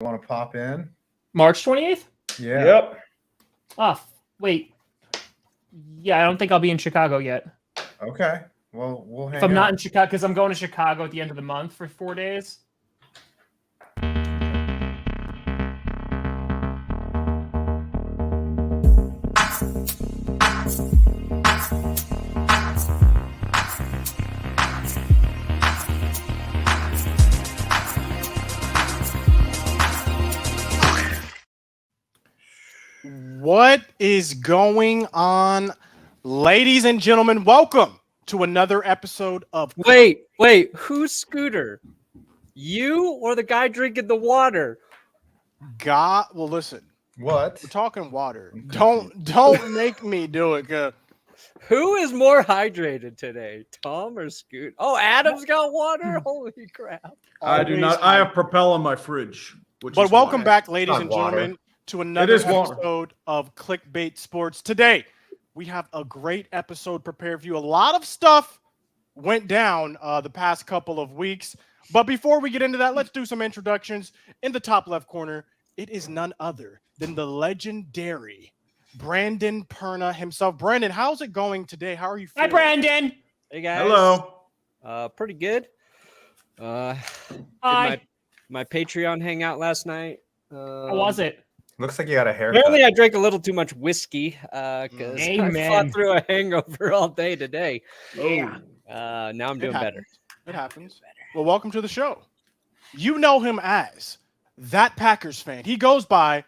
want to pop in? March 28th? Yeah. Yep. Oh, wait. Yeah, I don't think I'll be in Chicago yet. Okay. Well, we'll hang If I'm not out. in Chicago, because I'm going to Chicago at the end of the month for 4 days. What is going on, ladies and gentlemen? Welcome to another episode of Wait, who's Scooter? You or the guy drinking the water? God. Well, listen, What? we're talking water. Don't make me do it. 'Cause Who is more hydrated today, Tom or Scoot? Oh, Adam's got water? Holy crap. I do always not. I have Propel in my fridge. But welcome back, ladies Not and water. gentlemen, to another is water. episode of Clickbait Sports. Today, we have a great episode prepared for you. A lot of stuff went down the past couple of weeks. But before we get into that, let's do some introductions. In the top left corner, it is none other than the legendary Brandon Perna himself. Brandon, how's it going today? How are you Hi, feeling? Brandon. Hey, guys. Hello. Pretty good. Hi. Did my Patreon hangout last night. How was it? Looks like you got a haircut. Apparently, I drank a little too much whiskey because I Amen. fought through a hangover all day today. Yeah. Now I'm doing better. It happens. Well, welcome to the show. You know him as that Packers fan. He goes by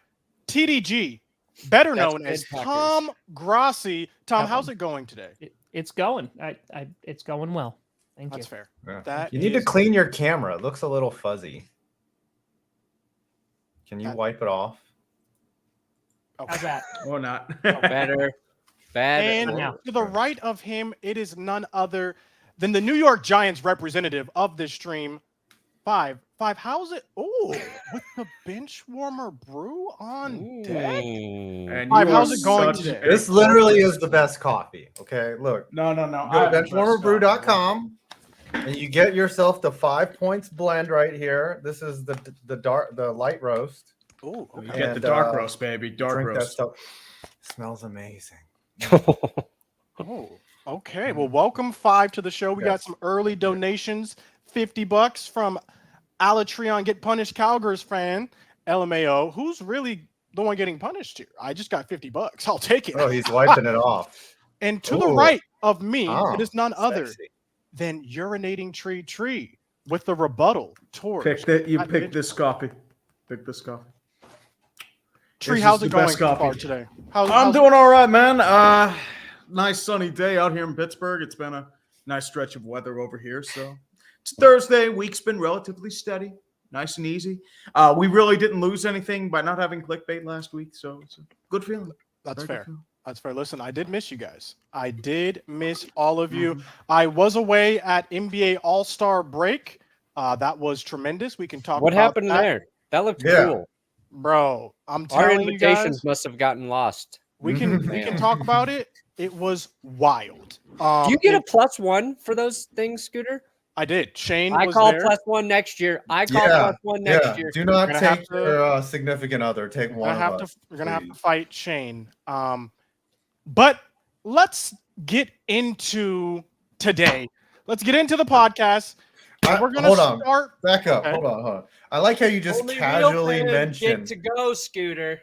TDG, better That's known as good, Packers. Tom Grassi. Tom, how's it going today? It's going. It's going well. Thank That's you. fair. Yeah. That You need to is- clean your camera. It looks a little fuzzy. Can you That- wipe it off? Okay. How's that? Or not. Better. And now. to the right of him, it is none other than the New York Giants representative of this stream. Five, how's it? Oh, with the bench warmer brew on deck. Mm. Five, how's it going today? This literally is the best coffee. Okay, look. No. Go to benchwarmerbrew.com and you get yourself the 5 points blend right here. This is the light roast. Oh, You okay. get the And, dark roast, baby. Dark Drink that roast. stuff. Smells amazing. Oh, okay. Well, welcome Five to the show. We got Yes. some early donations, $50 from Alatreon Get Punished Cowgirls fan, LMAO. Who's really the one getting punished here? I just got $50. I'll take it. Oh, he's wiping it off. And to the Ooh. right of me, Oh, it is none other Sexy. than Urinating Tree with the rebuttal towards Pick that. You that pick bench. this coffee. Pick this coffee. Tree. This How's is it the going best so far coffee. today? I'm doing all right, man. Nice sunny day out here in Pittsburgh. It's been a nice stretch of weather over here. So it's Thursday. Week's been relatively steady, nice and easy. We really didn't lose anything by not having clickbait last week, so it's a good feeling. That's Very fair. good feeling. That's fair. Listen, I did miss you guys. I did miss all of you. Mhm. I was away at NBA All-Star break. That was tremendous. We can talk What about happened that. there? That looked Yeah. cool. Bro, I'm Our telling you invitations guys, must have gotten lost. we can talk about it. It was wild. Do you get a +1 for those things, Scooter? I did. Shane I was call there. +1 next year. I call Yeah, +1 next year. Do not We're gonna have take to- your significant other. Take We're one gonna of have us. to. We're gonna have to please. fight Shane. But let's get into today. Let's get into the podcast. We're gonna Hold on. start. Back up. Okay. Hold on. I like how you just Only real casually fans mentioned. get to go, Scooter.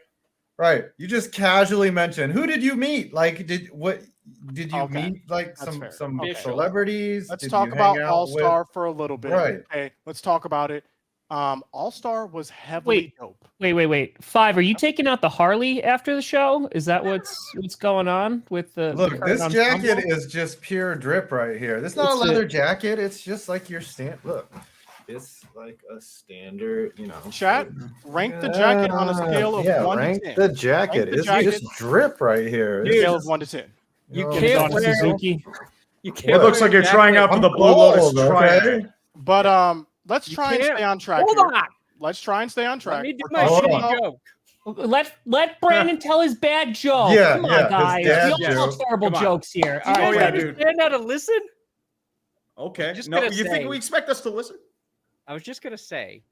Right. You just casually mentioned. Who did you meet? Like, did you Okay. meet? Like That's fair. some Okay. celebrities? Let's Did talk you about hang out All with- Star for a little bit. Right. Okay. Let's talk about it. All Star was heavily dope. Wait. Five, are you taking out the Harley after the show? Is that what's going on with the Look, the this current jacket ensemble? is just pure drip right here. This is not It's a a- leather jacket. It's just like your look. It's like a standard, Chat, rank the jacket on a scale of 1 to rank 10. the jacket. Rank the It's jacket. just drip right here. It's Scale just- of 1 to 10. You know, Give it can't on to wear- Suzuki. You can't. It looks wear like you're a trying jacket. out for I'm the Blue Lotus cold, triad. okay? But let's You try and can't- stay on track. Hold here. on. Let's try and stay on track. Let me do We're my talking Hold on. shitty about- joke. Let Brandon tell his bad joke. Yeah, Come on, yeah, his guys. dad We all tell joke. terrible Come on. jokes here. Do All you right, guys yeah, Brandon. dude. understand how to listen? Okay. just No, gonna you say- think we expect us to listen? I was just gonna say.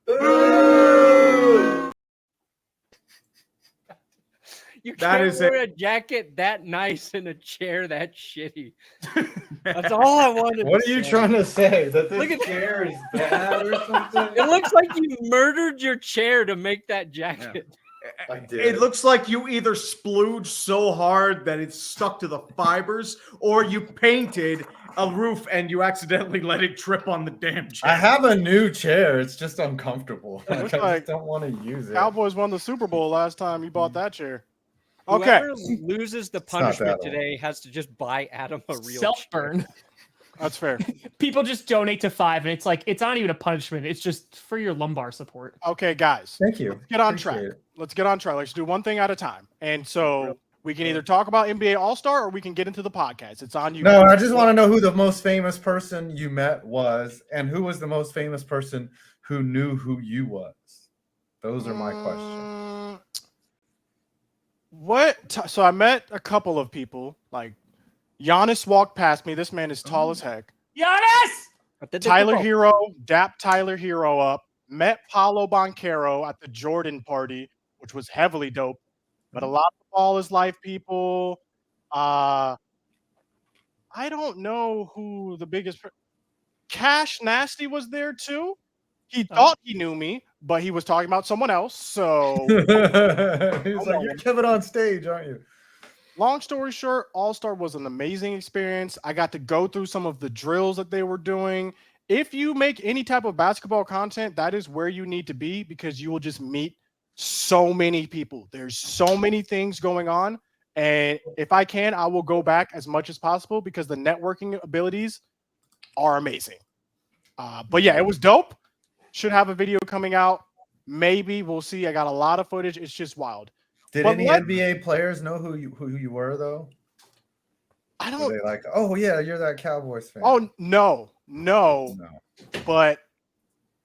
Ooh. You That can't is wear a jacket that nice in a chair that shitty. That's all I wanted. What to are you say. trying to say? That Look this at- chair is bad or something? It looks like you murdered your chair to make that jacket. I did. It looks like you either splooged so hard that it's stuck to the fibers, or you painted a roof and you accidentally let it trip on the damn chair. I have a new chair. It's just uncomfortable. It I looks just like don't want to use it. Cowboys won the Super Bowl last time you bought that chair. Okay. Whoever loses the not punishment that old. today has to just buy Adam a real Self chair. burn. That's fair. People just donate to 5, and it's like it's not even a punishment. It's just for your lumbar support. Okay, guys. Thank you. Let's get on Appreciate track. it. Let's get on track. Let's do one thing at a time. And so we can either talk about NBA All-Star or we can get into the podcast. It's on you. No, I just want to know who the most famous person you met was, and who was the most famous person who knew who you was. Those are my questions. So I met a couple of people. Like Giannis walked past me. This man is tall as heck. Giannis! Tyler Hero, dap Tyler Hero up. Met Paulo Banchero at the Jordan party, which was heavily dope. But a lot of Ball is Life people. I don't know who the biggest. Cash Nasty was there too. He thought he knew me, but he was talking about someone else. So, He was like, "You're Kevin on stage, aren't you?" long story short, All-Star was an amazing experience. I got to go through some of the drills that they were doing. If you make any type of basketball content, that is where you need to be because you will just meet so many people. There's so many things going on. And if I can, I will go back as much as possible because the networking abilities are amazing. But yeah, it was dope. Should have a video coming out. Maybe we'll see. I got a lot of footage. It's just wild. Did But any what- NBA players know who you were though? I Were don't. they like, "Oh yeah, you're that Cowboys fan"? Oh no. no. But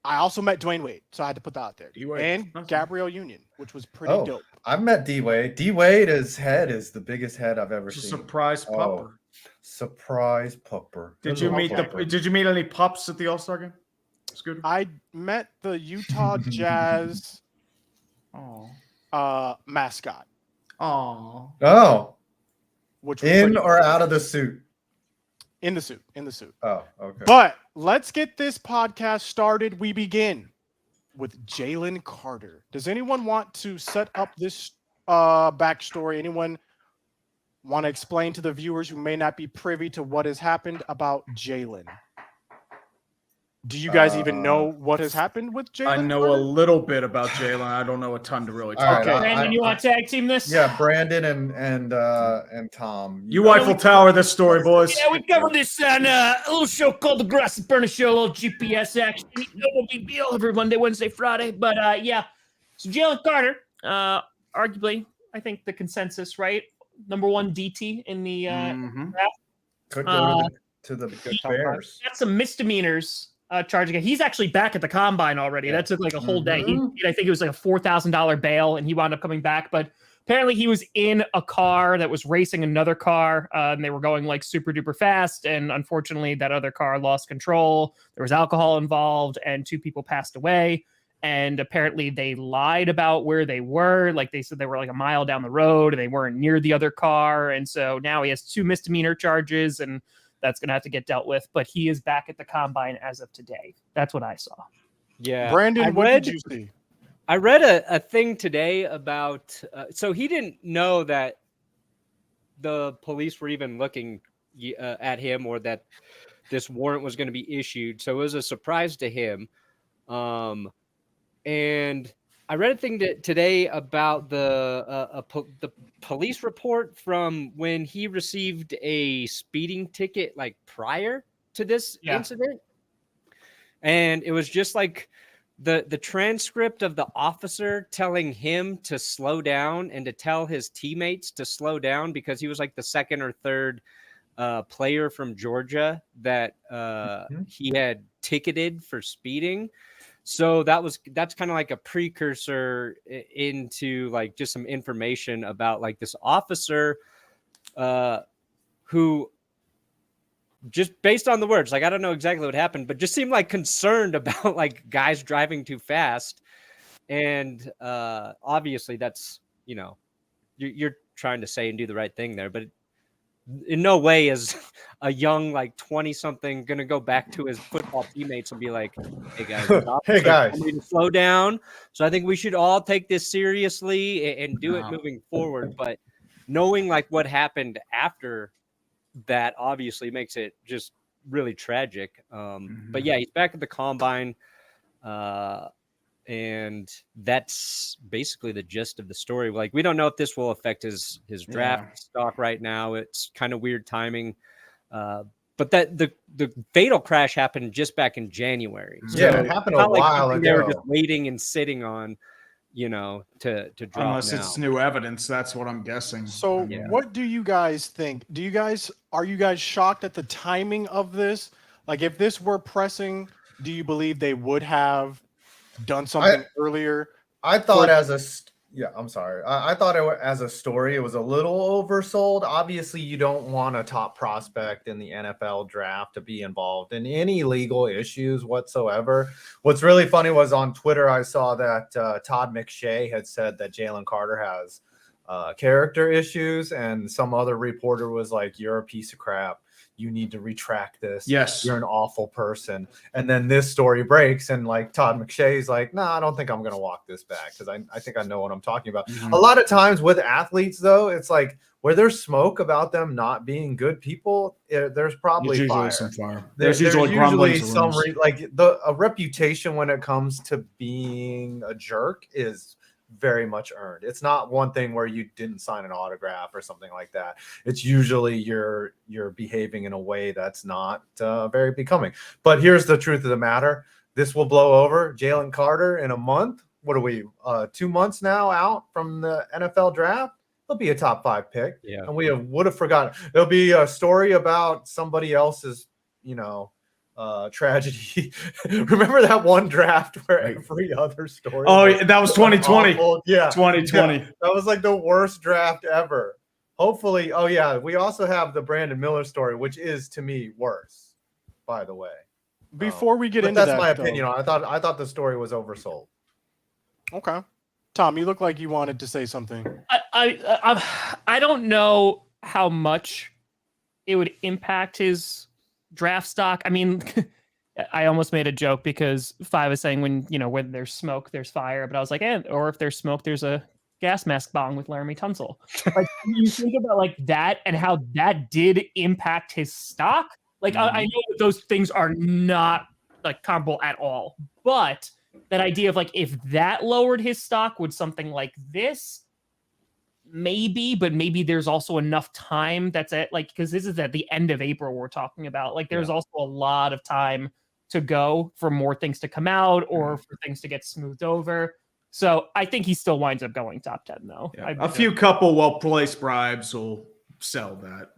I also met Dwayne Wade, so I had to put that out there. D-Wade. And That's Gabrielle Union, which was pretty Oh, dope. I've met D Wade. D Wade's head is the biggest head I've ever It's a seen. surprise Oh, pupper. Surprise pupper. Did Good you little meet pupper. Did you meet any pups at the All-Star game? Scooter. I met the Utah Jazz Oh. mascot, Oh. Oh, which was in pretty or out of the suit? in the suit. In the suit. Oh, okay. But let's get this podcast started. We begin with Jalen Carter. Does anyone want to set up this backstory? Anyone want to explain to the viewers who may not be privy to what has happened about Jalen? Do you guys even know what has happened with Jalen? I know a little bit about Jalen. I don't know a ton to really All talk right, about. Brandon, you want to tag team this? Yeah, Brandon and Tom. You Eiffel Tower this story, boys. Yeah, we covered this on a little show called The Grass and Burner Show, a little GPS action. No big deal every Monday, Wednesday, Friday. But yeah, so Jalen Carter, arguably, I think the consensus, right? Number 1 DT in the Mhm. Could go to the Bears. got some misdemeanors charging. He's actually back at the combine already. That took like a whole day. I think it was like a $4,000 bail, and he wound up coming back. But apparently, he was in a car that was racing another car, and they were going like super duper fast. And unfortunately, that other car lost control. There was alcohol involved, and 2 people passed away. And apparently, they lied about where they were. Like they said they were like a mile down the road, and they weren't near the other car. And so now he has 2 misdemeanor charges, and that's going to have to get dealt with. But he is back at the combine as of today. That's what I saw. Yeah. Brandon, what did you see? I read a thing today about so he didn't know that the police were even looking at him or that this warrant was going to be issued. So it was a surprise to him. And I read a thing today about the police report from when he received a speeding ticket like prior to this incident. And it was just like the transcript of the officer telling him to slow down and to tell his teammates to slow down because he was like the second or third player from Georgia that he had ticketed for speeding. So that's kind of like a precursor into like just some information about like this officer who just based on the words, like I don't know exactly what happened, but just seemed like concerned about like guys driving too fast. And obviously that's, you're trying to say and do the right thing there, but in no way is a young like 20-something gonna go back to his football teammates and be like, "Hey guys, Hey guys, told me to slow down." So I think we should all take this seriously and do it moving forward. But knowing like what happened after that obviously makes it just really tragic. But yeah, he's back at the combine. And that's basically the gist of the story. Like, we don't know if this will affect his draft stock right now. It's kind of weird timing. But that the fatal crash happened just back in January. Yeah, So it happened it's a not like while something they were ago. just waiting and sitting on, to drop Unless now. it's new evidence, that's what I'm guessing. So what do you guys think? Are you guys shocked at the timing of this? Like, if this were pressing, do you believe they would have done something earlier? I thought I'm sorry. I thought as a story, it was a little oversold. Obviously, you don't want a top prospect in the NFL draft to be involved in any legal issues whatsoever. What's really funny was on Twitter, I saw that Todd McShay had said that Jalen Carter has character issues, and some other reporter was like, "You're a piece of crap. You need to retract this. Yes. You're an awful person." And then this story breaks, and like Todd McShay's like, "No, I don't think I'm going to walk this back because I think I know what I'm talking about." A lot of times with athletes, though, it's like where there's smoke about them not being good people, there's probably fire. Some fire. There's usually some a reputation when it comes to being a jerk is very much earned. It's not one thing where you didn't sign an autograph or something like that. It's usually you're behaving in a way that's not very becoming. But here's the truth of the matter. This will blow over. Jalen Carter in a month. What are we, 2 months now out from the NFL draft? He'll be a top 5 pick. Yeah. And we would have forgotten. There'll be a story about somebody else's, tragedy. Remember that one draft where every other story? That was 2020. Awful? Yeah, 2020. Yeah. That was like the worst draft ever. Hopefully, we also have the Brandon Miller story, which is to me worse. By the way, Before we get but into that's that, my opinion. I thought the story was oversold. Okay, Tom, you look like you wanted to say something. I don't know how much it would impact his draft stock. I mean, I almost made a joke because Five is saying when there's smoke, there's fire. But I was like, or if there's smoke, there's a gas mask bong with Laramie Tunsil. Like, you think about like that and how that did impact his stock. Like, I know that those things are not like comparable at all, but that idea of like if that lowered his stock, would something like this? Maybe, but maybe there's also enough time that's because this is at the end of April we're talking about. Like, there's also a lot of time to go for more things to come out or for things to get smoothed over. So I think he still winds up going top 10 though. Yeah. A few couple well-placed bribes will sell that.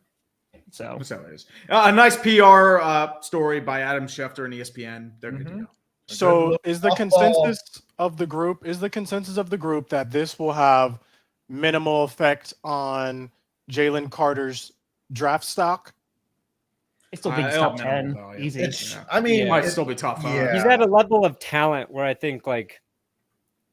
So that's how it is. A nice PR story by Adam Schefter and ESPN. They're good to go. So is the consensus of the group that this will have minimal effect on Jalen Carter's draft stock? I still think he's top 10. Easy. It might still be top 5. Yeah. He's at a level of talent where I think like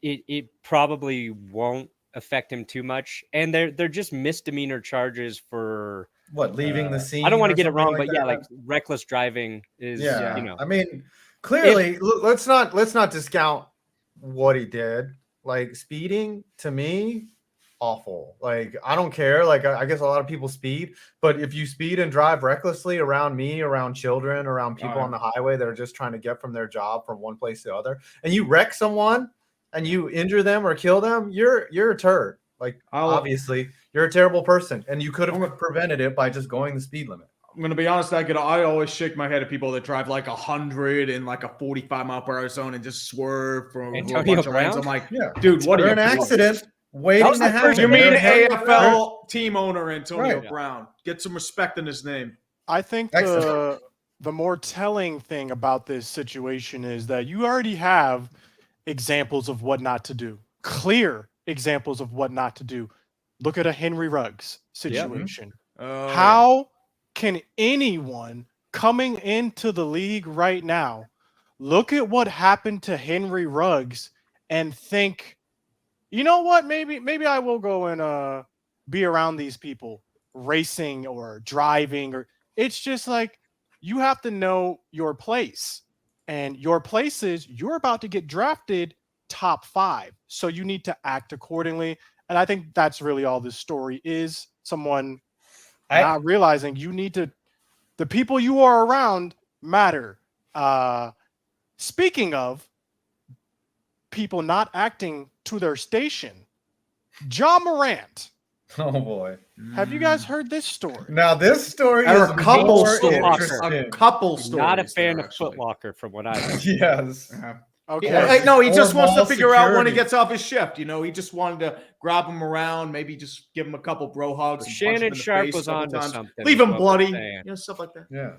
it probably won't affect him too much. And they're just misdemeanor charges for leaving the scene. I don't want to get it wrong, like but that? like reckless driving is I mean, clearly, let's not discount what he did. Like, speeding to me, awful. Like, I don't care. Like, I guess a lot of people speed, but if you speed and drive recklessly around me, around children, around people on the highway that are just trying to get from their job from one place to the other, and you wreck someone and you injure them or kill them, you're a turd. Like, obviously, you're a terrible person, and you could have prevented it by just going the speed limit. I'm gonna be honest. I always shake my head at people that drive like 100 in like a 45-mile-per-hour zone and just swerve from a bunch of lanes. I'm like, dude, what are you? An accident waiting to happen. You mean AFL team owner Antonio Brown? Get some respect in his name. I think the more telling thing about this situation is that you already have examples of what not to do. Clear examples of what not to do. Look at a Henry Ruggs situation. How can anyone coming into the league right now look at what happened to Henry Ruggs and think, you know what, maybe I will go and be around these people racing or driving, or it's just like you have to know your place. And your place is you're about to get drafted top 5. So you need to act accordingly. And I think that's really all this story is. Someone not realizing you need to, the people you are around matter. Speaking of people not acting to their station, Morant. Oh boy. Have you guys heard this story? Now this story There is are a couple more stories. interesting. A couple stories. Not a fan there, of actually. Foot Locker, from what I heard. Yes. Okay. Hey, no, he just Or wants to mall figure out when he security. gets off his shift. You know, he just wanted to grab him around, maybe just give him a couple bro hugs. And punch him Shannon in the Sharp face was a couple on to times. something. Leave is him what we're bloody. saying. You know, stuff like that. Yeah.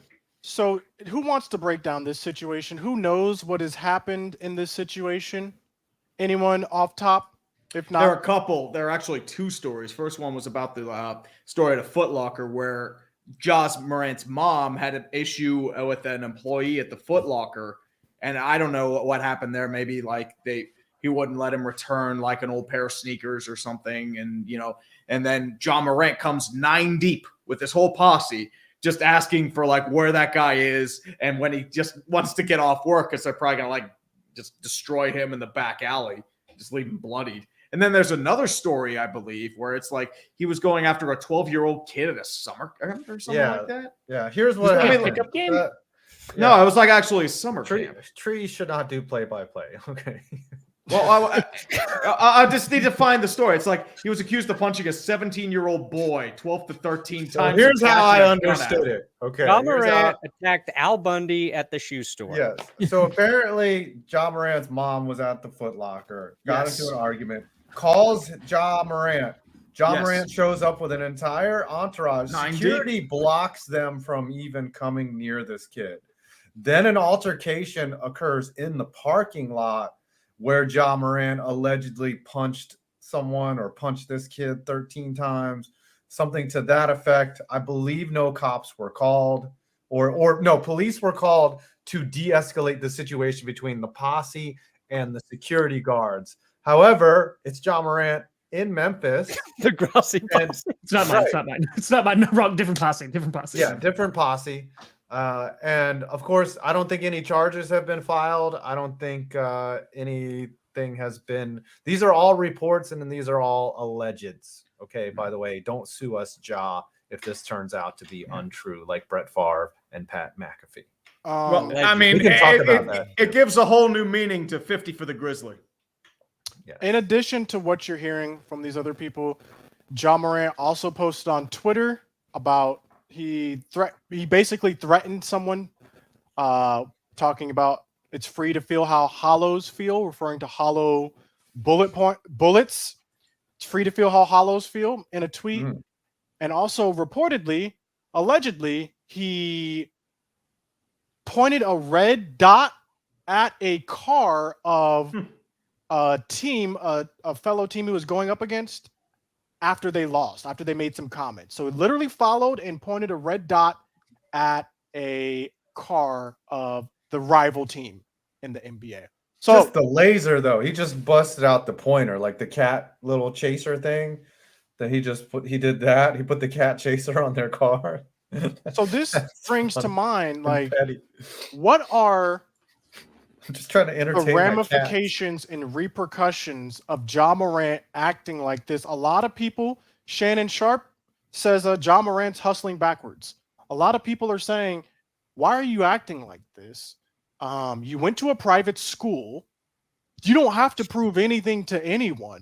So who wants to break down this situation? Who knows what has happened in this situation? Anyone off top? If not, There are a couple. There are actually 2 stories. First one was about the story at a Foot Locker where Morant's mom had an issue with an employee at the Foot Locker, and I don't know what happened there. Maybe like he wouldn't let him return like an old pair of sneakers or something, and and then Morant comes 9 deep with this whole posse, just asking for like where that guy is, and when he just wants to get off work because they're probably gonna like just destroy him in the back alley, just leave him bloodied. And then there's another story, I believe, where it's like he was going after a 12-year-old kid at a summer camp or something like that. Yeah. Here's what I mean, happened. pickup game? No, it was like actually a summer camp. Trees should not do play-by-play. Okay. Well, I just need to find the story. It's like he was accused of punching a 17-year-old boy 12 to 13 So times. here's how I attaching a gun at understood him. it. Okay. John here's how- Morant attacked Al Bundy at the shoe store. Yes. So apparently, Morant's mom was at the Foot Locker, got Yes. into an argument, calls Morant. Yes. Morant shows up with an entire entourage. 9 deep. Security blocks them from even coming near this kid. Then an altercation occurs in the parking lot where Morant allegedly punched someone or punched this kid 13 times, something to that effect. I believe no cops were called, or no, police were called to de-escalate the situation between the posse and the security guards. However, it's Morant in Memphis. The Grousey And- posse. It's not mine. It's not mine. It's not mine. No, wrong. Different posse. Different posse. Yeah, different posse. And of course, I don't think any charges have been filed. I don't think anything has been. These are all reports, and then these are all allegeds. Okay, by the way, don't sue us, if this turns out to be untrue, like Brett Favre and Pat McAfee. Well, Legend. I mean, We can talk about that. it gives a whole new meaning to 50 for the Grizzly. in addition to what you're hearing from these other people, Morant also posted on Twitter about he basically threatened someone, talking about it's free to feel how hollows feel, referring to hollow bullets. It's free to feel how hollows feel in a tweet. Mm. And also reportedly, allegedly, he pointed a red dot at a car of a team, a fellow team he was going up against after they lost, after they made some comments. So it literally followed and pointed a red dot at a car of the rival team in the NBA. So Just the laser, though. He just busted out the pointer, like the cat little chaser thing that he just put. He did that. He put the cat chaser on their car. so this That's brings to funny mind, and like, petty. what are I'm just trying to the entertain ramifications and repercussions of Morant acting like this? A lot of people, Shannon Sharp says Morant's hustling backwards. A lot of people are saying, why are you acting like this? You went to a private school. You don't have to prove anything to anyone.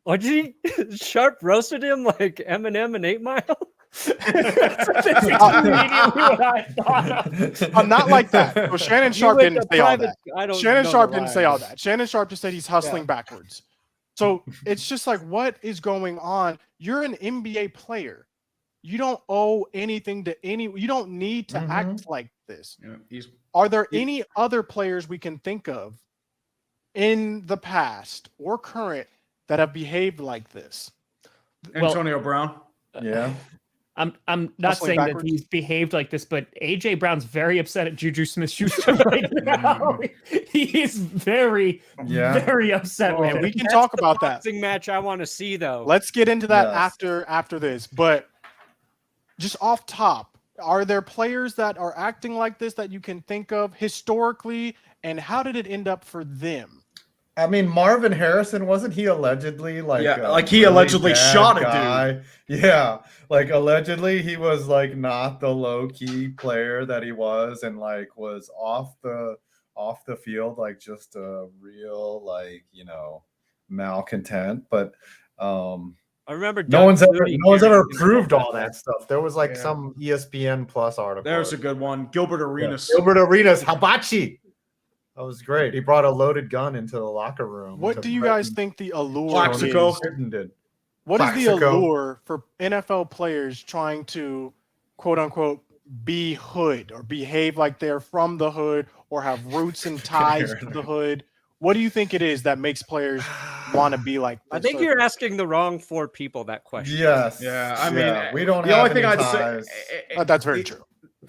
What did he? Sharp roasted him like Eminem and 8 Mile? That's immediately what I thought of. I'm not like that. So Shannon Sharp You went didn't to say all private- that. I don't Shannon know Sharp the didn't line. say all that. Shannon Sharp just said he's hustling backwards. So it's just like, what is going on? You're an NBA player. You don't owe anything to you don't need to act like this. Are there any other players we can think of in the past or current that have behaved like this? Well- Antonio Brown. Yeah. I'm not Hustling saying backwards? that he's behaved like this, but AJ Brown's very upset at Juju Smith-Schuster right now. He is very, very upset with And it. we can That's talk the about that. boxing match I want to see, though. Let's get into that Yes. after this. But just off top, are there players that are acting like this that you can think of historically, and how did it end up for them? I mean, Marvin Harrison, wasn't he allegedly like he allegedly bad shot a guy? Yeah, like allegedly he was like not the low key player that he was, and like was off the field like just a real like malcontent. But I remember no one's ever Clooney proved all that stuff. There was like some ESPN Plus article. There's a good one. Gilbert Arenas. Gilbert Arenas, Hibachi. That was great. He brought a loaded gun into the locker room. What do you guys think the allure Plaxico. is? Did? What is the Plaxico. allure for NFL players trying to, quote unquote, be hood or behave like they're from the hood or have roots and ties to the hood? What do you think it is that makes players want to be like this? I think you're asking the wrong 4 people that question. Yes. Yeah, I mean, we don't the have only thing any I'd ties. say That's very true.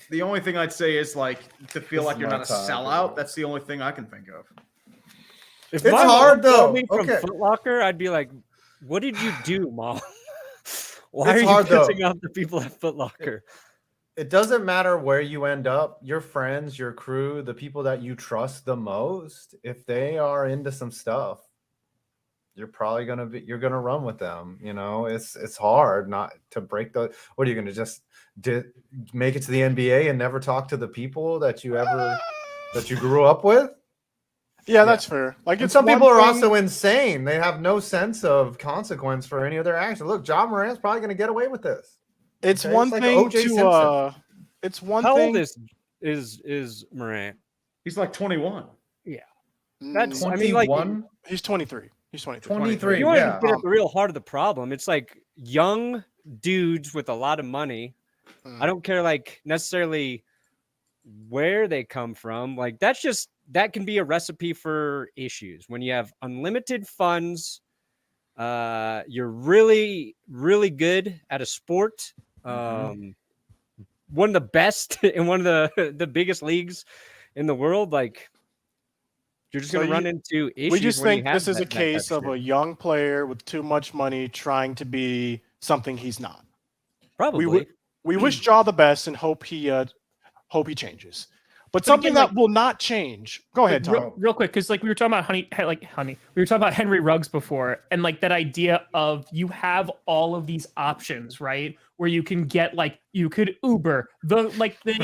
The only thing I'd say is like to feel This like is you're my not a tie, sellout. bro. That's the only thing I can think of. If It's my hard, mom called though. Me from Okay. Foot Locker, I'd be like, "What did you do, Mom? Why It's are you hard, though. pissing off the people at Foot Locker?" It doesn't matter where you end up, your friends, your crew, the people that you trust the most, if they are into some stuff, you're probably you're gonna run with them. It's hard not to break the. What are you gonna just make it to the NBA and never talk to the people that you grew up with? Yeah, that's fair. Like, And it's some people one are thing- also insane. They have no sense of consequence for any of their actions. Look, John Morant's probably gonna get away with this. It's Okay, one it's like thing O.J. to Simpson. it's one How thing. old is Morant? He's like 21. That's I mean, like, 21? He's 23. He's 23. 23. you want Yeah. to get at the real heart of the problem. It's like young dudes with a lot of money. I don't care like necessarily where they come from. Like that can be a recipe for issues. When you have unlimited funds, you're really, really good at a sport. One of the best in one of the biggest leagues in the world. Like, you're just going to run into issues. We just when you think have this is a that type case of shit. a young player with too much money trying to be something he's not. Probably. We wish Jaw the best and hope he changes. But something again, that will not change. Go ahead, Tom. Real quick, because like we were talking about honey. We were talking about Henry Ruggs before, and like that idea of you have all of these options, right? Where you can get like you could Uber,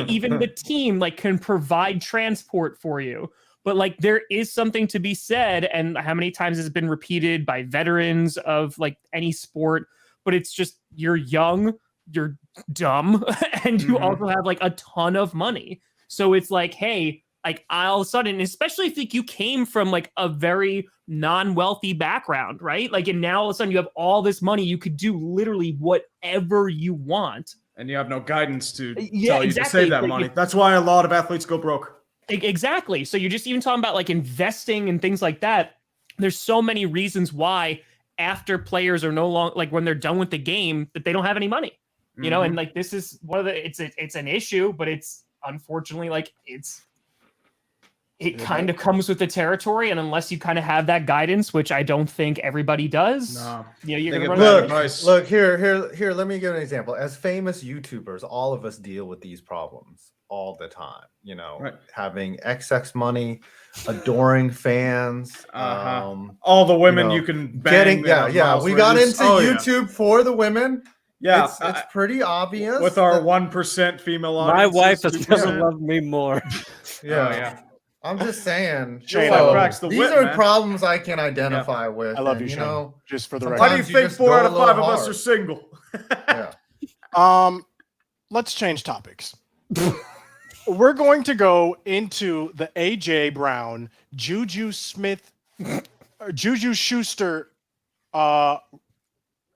even the team like can provide transport for you. But like there is something to be said, and how many times has it been repeated by veterans of like any sport? But it's just you're young, you're dumb, and you also have like a ton of money. So it's like, hey, like all of a sudden, especially if like, you came from like a very non-wealthy background, right? Like, and now all of a sudden you have all this money, you could do literally whatever you want. And you have no guidance to Yeah, tell you exactly. to save that Like, money. That's why a lot of athletes go broke. Exactly. So you're just even talking about like investing and things like that. There's so many reasons why after players are no longer like when they're done with the game that they don't have any money, you know, and like this is one of the it's an issue, but it's unfortunately like it kind of comes with the territory, and unless you kind of have that guidance, which I don't think everybody does, No. you're They gonna get run bad out of advice. Look here. Let me give an example. As famous YouTubers, all of us deal with these problems all the time. You know, Right. having XX money, adoring fans, All the women you can bang. getting miles We got radius. into YouTube for the women. Yeah, It's pretty obvious with our that- 1% female My audience. wife has never loved me more. Yeah. I'm just saying. Shane, so cracks the these whip, are man. problems I can identify with. I love and, you, Shane. know, Just for the sometimes Why do record. you think just 4 go out a of 5 little of us hard. are single? Yeah. Let's change topics. We're going to go into the AJ Brown, Juju Schuster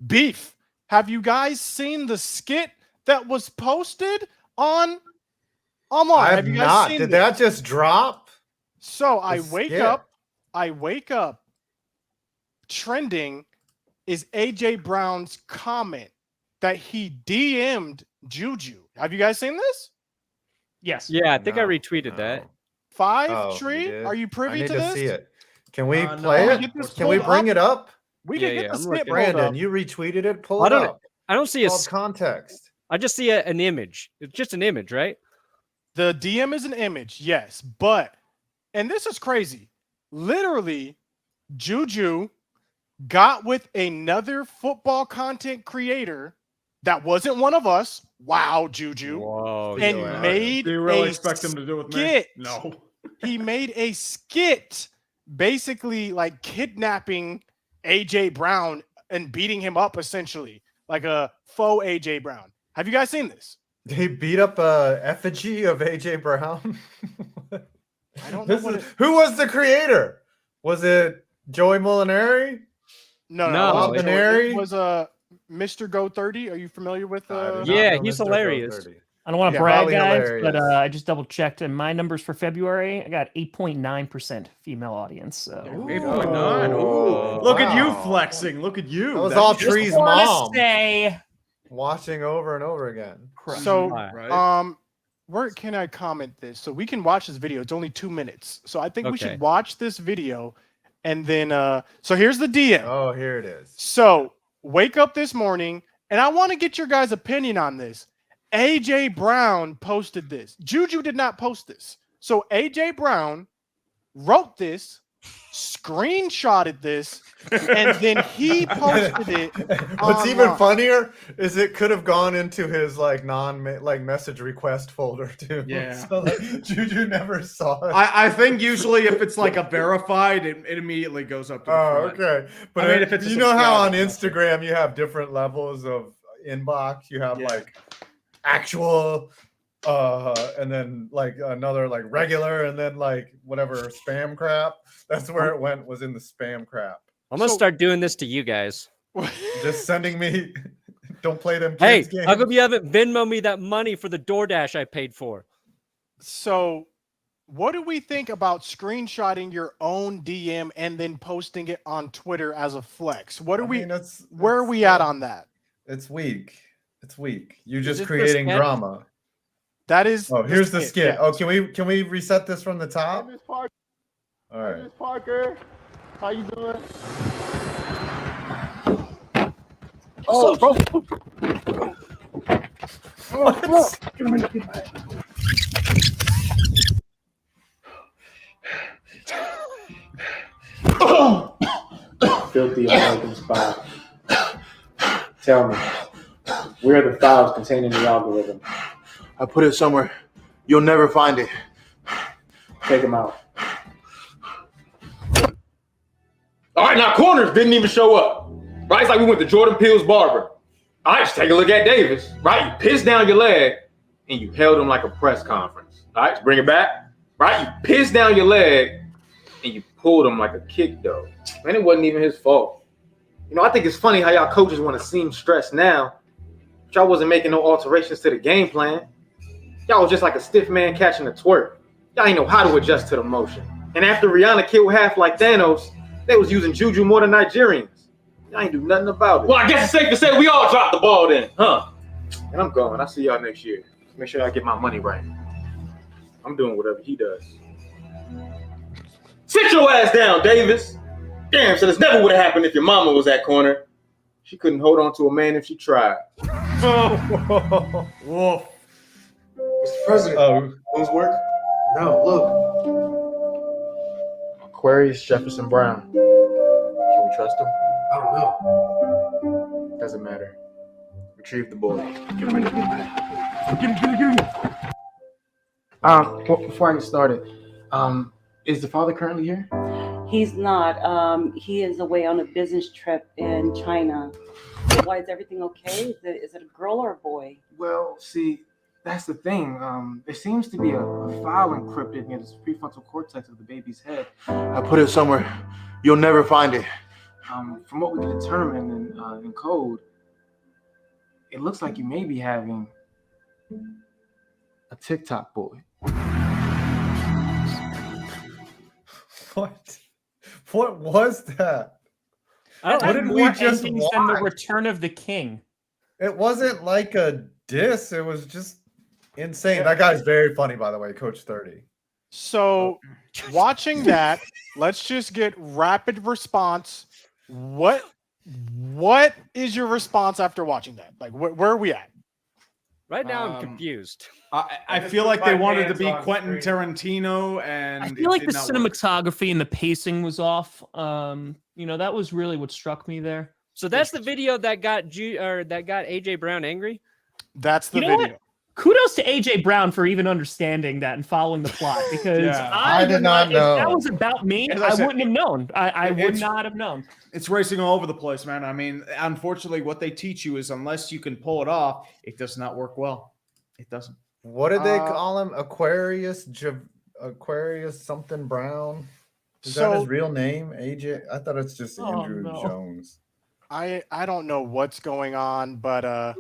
beef. Have you guys seen the skit that was posted online? I Have have you guys not. seen Did this? that just drop? So I The wake skit. up. Trending is AJ Brown's comment that he DM'd Juju. Have you guys seen this? Yes. Yeah, I think I No, retweeted that. no. Five Oh, tree. you did? Are you I privy need to to this? see it. Can we No. play Can we it? get this Can we pulled bring up? it up? We Yeah, can get yeah, the I'm snip looking. pulled up. Brandon, you retweeted it. Pull I it don't- up. I don't see Called context. I just see an image. It's just an image, right? The DM is an image, yes, but and this is crazy. Literally, Juju got with another football content creator that wasn't one of us. Wow, Juju. Whoa. And yeah. made Do you really a expect him to do it with me? skit. No. He made a skit basically like kidnapping AJ Brown and beating him up essentially like a faux AJ Brown. Have you guys seen this? He beat up a effigy of AJ Brown. I don't know what Who was the creator? Was it Joey Molinari? No, No, it Molinari? was Mr. Go 30. Are you familiar with I do not Yeah, know he's Mr. hilarious. Go30. I don't want to Yeah, brag, probably guys, hilarious. but I just double checked, and my numbers for February, I got 8.9% female audience. So 8.9. Ooh. Oh, Look at you wow. flexing. Look at you. That was That's all just- Tree's wanna mom say, watching over and over again. So, Right. where can I comment this? So we can watch this video. It's only 2 minutes. So I think we Okay. should watch this video and then so here's the DM. Oh, here it is. So wake up this morning, and I want to get your guys' opinion on this. AJ Brown posted this. Juju did not post this. So AJ Brown wrote this, screenshotted this, and then he posted it. What's even online. funnier is it could have gone into his like message request folder too. Yeah. So like, Juju never saw it. I think usually if it's like a verified, it immediately goes up to the Oh, front. okay. But I mean, if it's a you know how on subscriber. Instagram you have different levels of inbox. You have Yeah. like actual, and then like another like regular, and then like whatever spam crap. That's where it went. Was in the spam crap. I'm gonna So- start doing this to you guys. Just sending me. Don't play them Hey, kids games. how come you haven't Venmo me that money for the DoorDash I paid for? So, what do we think about screenshotting your own DM and then posting it on Twitter as a flex? What are I we? mean, Where are we at on that? It's weak. It's weak. You're Is just it the creating sketch? drama. That is. Oh, here's the skit. yeah. Oh, can we reset this from the top? All right. Parker, how you doing? Oh, bro. What? Filthy American spy. Tell me, where are the files containing the algorithm? I put it somewhere. You'll never find it. Take them out. All right, now corners didn't even show up. Right? It's like we went to Jordan Peele's barber. All right, just take a look at Davis. Right? You pissed down your leg and you held him like a press conference. All right, bring it back. Right? You pissed down your leg and you pulled him like a kick though. Man, it wasn't even his fault. You know, I think it's funny how y'all coaches want to seem stressed now, but y'all wasn't making no alterations to the game plan. Y'all was just like a stiff man catching a twerk. Y'all ain't know how to adjust to the motion. And after Rihanna killed half like Thanos, they was using Juju more than Nigerians. Y'all ain't do nothing about it. Well, I guess it's safe to say we all dropped the ball then, huh? And I'm going. I'll see y'all next year. Make sure I get my money right. I'm doing whatever he does. Sit your ass down, Davis. Damn, so this never would have happened if your mama was at corner. She couldn't hold on to a man if she tried. Whoa. Mr. President, Oh, things work? No, look. Aquarius Jefferson Brown. Can we trust him? I don't know. Doesn't matter. Retrieve the boy. Get rid of him. Before I get started, is the father currently here? He's not. He is away on a business trip in China. Why, is everything okay? Is it a girl or a boy? Well, see, that's the thing. There seems to be a file encrypted near the prefrontal cortex of the baby's head. I put it somewhere. You'll never find it. From what we can determine in code, it looks like you may be having a TikTok boy. what? What was that? That What had did we more just endings than the watch? Return of the King. It wasn't like a diss. It was just insane. That guy's very funny, by the way, Coach 30. So watching that, let's just get rapid response. What is your response after watching that? Like, where are we at? Right now, I'm confused. I feel like they wanted to be Quentin Tarantino, and I feel like the cinematography and the pacing was off. That was really what struck me there. So that's the video that got AJ Brown angry. That's the video. What? Kudos to AJ Brown for even understanding that and following the plot, because I did not know. If that was about me, I wouldn't have known. I would not have known. It's racing all over the place, man. I mean, unfortunately, what they teach you is unless you can pull it off, it does not work well. It doesn't. What did they call him? Aquarius something Brown? Is that his real name? AJ? I thought it's just Andrew Jones. I don't know what's going on, but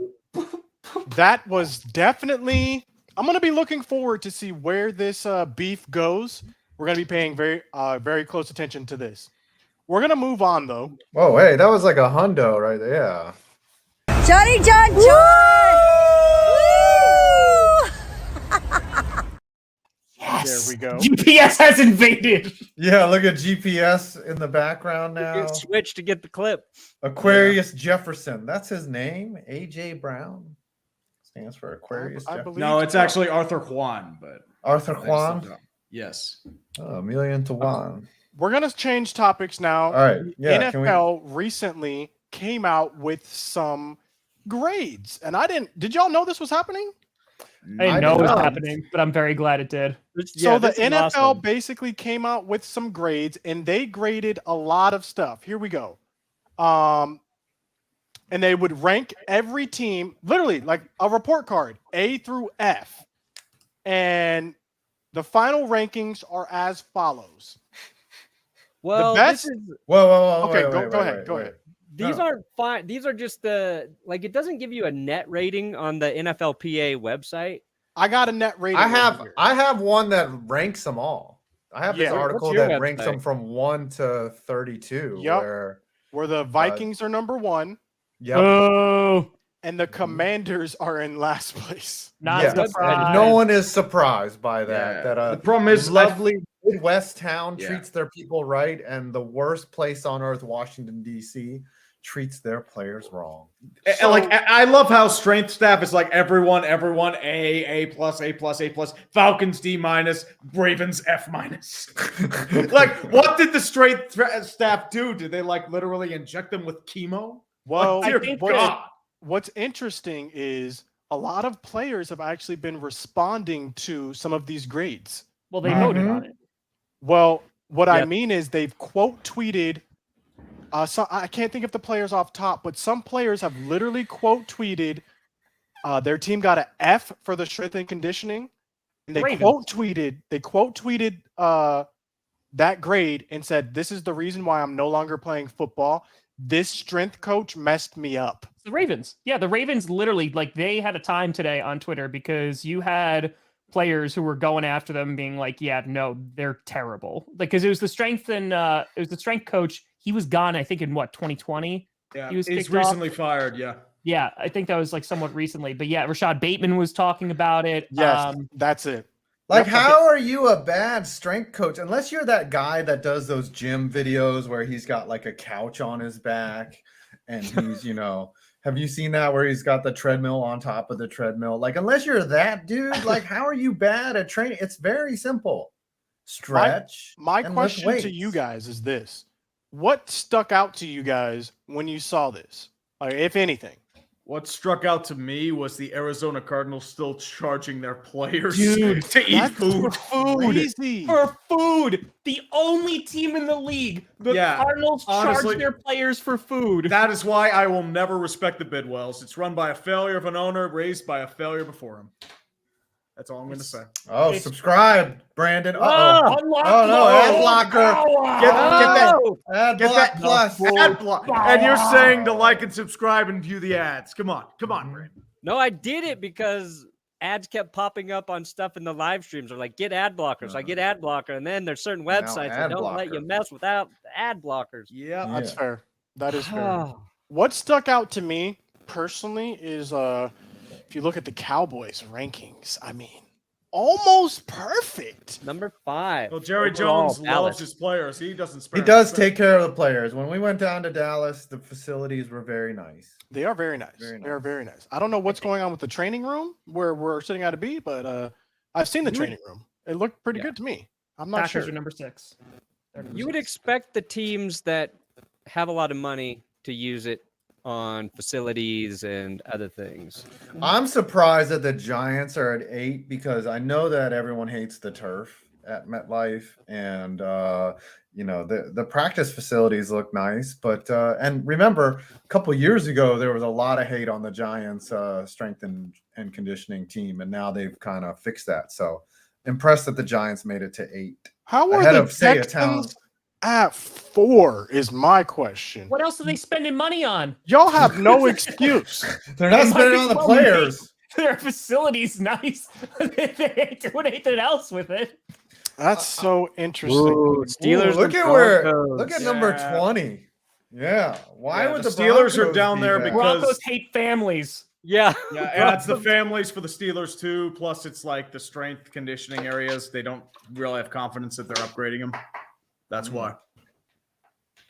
that was definitely. I'm going to be looking forward to see where this beef goes. We're going to be paying very close attention to this. We're going to move on, though. Oh, hey, that was like a hundo right there. Yeah. Johnny John John! There we go. GPS has invaded. Yeah, look at GPS in the background now. Switch to get the clip. Aquarius Jefferson. That's his name. AJ Brown. Stands for Aquarius. No, it's actually Arthur Juan, but Arthur Juan. Yes. Oh, a million to one. We're gonna change topics now. All right. Yeah. NFL recently came out with some grades, and did y'all know this was happening? I didn't know it was happening, but I'm very glad it did. So the NFL basically came out with some grades, and they graded a lot of stuff. Here we go. And they would rank every team, literally like a report card, A through F. And the final rankings are as follows. Well, the best. Whoa. Okay, go ahead. These aren't fine. These are just it doesn't give you a net rating on the NFLPA website. I got a net rating. I have one that ranks them all. I have this article that ranks them from 1 to 32. Yep. Where the Vikings are number 1. Yep. Oh. And the Commanders are in last place. Not surprised. No one is surprised by that. Yeah. That the problem is lovely Midwest town treats their people right, and the worst place on earth, Washington, D.C., treats their players wrong. So, I love how strength staff is like everyone A plus, Falcons D-, Ravens F-. Like, what did the strength staff do? Did they literally inject them with chemo? Well, what's interesting is a lot of players have actually been responding to some of these grades. Well, they voted on it. Well, what I mean is they've quote tweeted. So I can't think of the players off top, but some players have literally quote tweeted their team got an F for the strength and conditioning, and they quote tweeted that grade and said, "This is the reason why I'm no longer playing football. This strength coach messed me up." The Ravens, the Ravens literally they had a time today on Twitter because you had players who were going after them, being like, "Yeah, no, they're terrible." Because it was the strength coach. He was gone, I think, in 2020? Yeah, he's recently fired, Yeah, I think that was somewhat recently. But yeah, Rashad Bateman was talking about it. Yes, that's it. How are you a bad strength coach? Unless you're that guy that does those gym videos where he's got a couch on his back and he's, have you seen that where he's got the treadmill on top of the treadmill? Unless you're that dude, how are you bad at training? It's very simple. Stretch. My question to you guys is this. What stuck out to you guys when you saw this, if anything? What struck out to me was the Arizona Cardinals still charging their players to eat food. For food. The only team in the league. The Cardinals charge their players for food. That is why I will never respect the Bidwells. It's run by a failure of an owner, raised by a failure before him. That's all I'm going to say. Oh, subscribe, Brandon. Oh no, ad blocker. Get that plus. Ad block. And you're saying to like and subscribe and view the ads. Come on, Brandon. No, I did it because ads kept popping up on stuff in the live streams. They're like, get ad blockers. I get ad blocker. And then there's certain websites that don't let you mess without ad blockers. Yeah, that's fair. That is fair. What stuck out to me personally is if you look at the Cowboys rankings, I mean, almost perfect. Number 5. Well, Jerry overall, Jones Dallas. loves his players. He doesn't spare. He does take care of the players. When we went down to Dallas, the facilities were very nice. They are very nice. They are very nice. I don't know what's going on with the training room where we're sitting at a B, but I've seen the training room. It looked pretty good to me. I'm not Packers sure. are number 6. You would expect the teams that have a lot of money to use it on facilities and other things. I'm surprised that the Giants are at 8 because I know that everyone hates the turf at MetLife, and the practice facilities look nice. But and remember, a couple years ago there was a lot of hate on the Giants' strength and conditioning team, and now they've kind of fixed that. So impressed that the Giants made it to 8. How are Ahead the of, say, a Texans at 4 is my question. What else are they spending money on? Y'all have no excuse. They're not They might spending as on the well players. Their facility's nice. They ain't doing anything else with it. That's so interesting. Ooh, Steelers. Look and at Broncos. look at number 20. Yeah. Why Yeah, would the the Steelers are Broncos down be there bad? because- Broncos hate families. Yeah. Yeah, and it's the families for the Steelers too. Plus, it's like the strength conditioning areas. They don't really have confidence that they're upgrading them. That's why.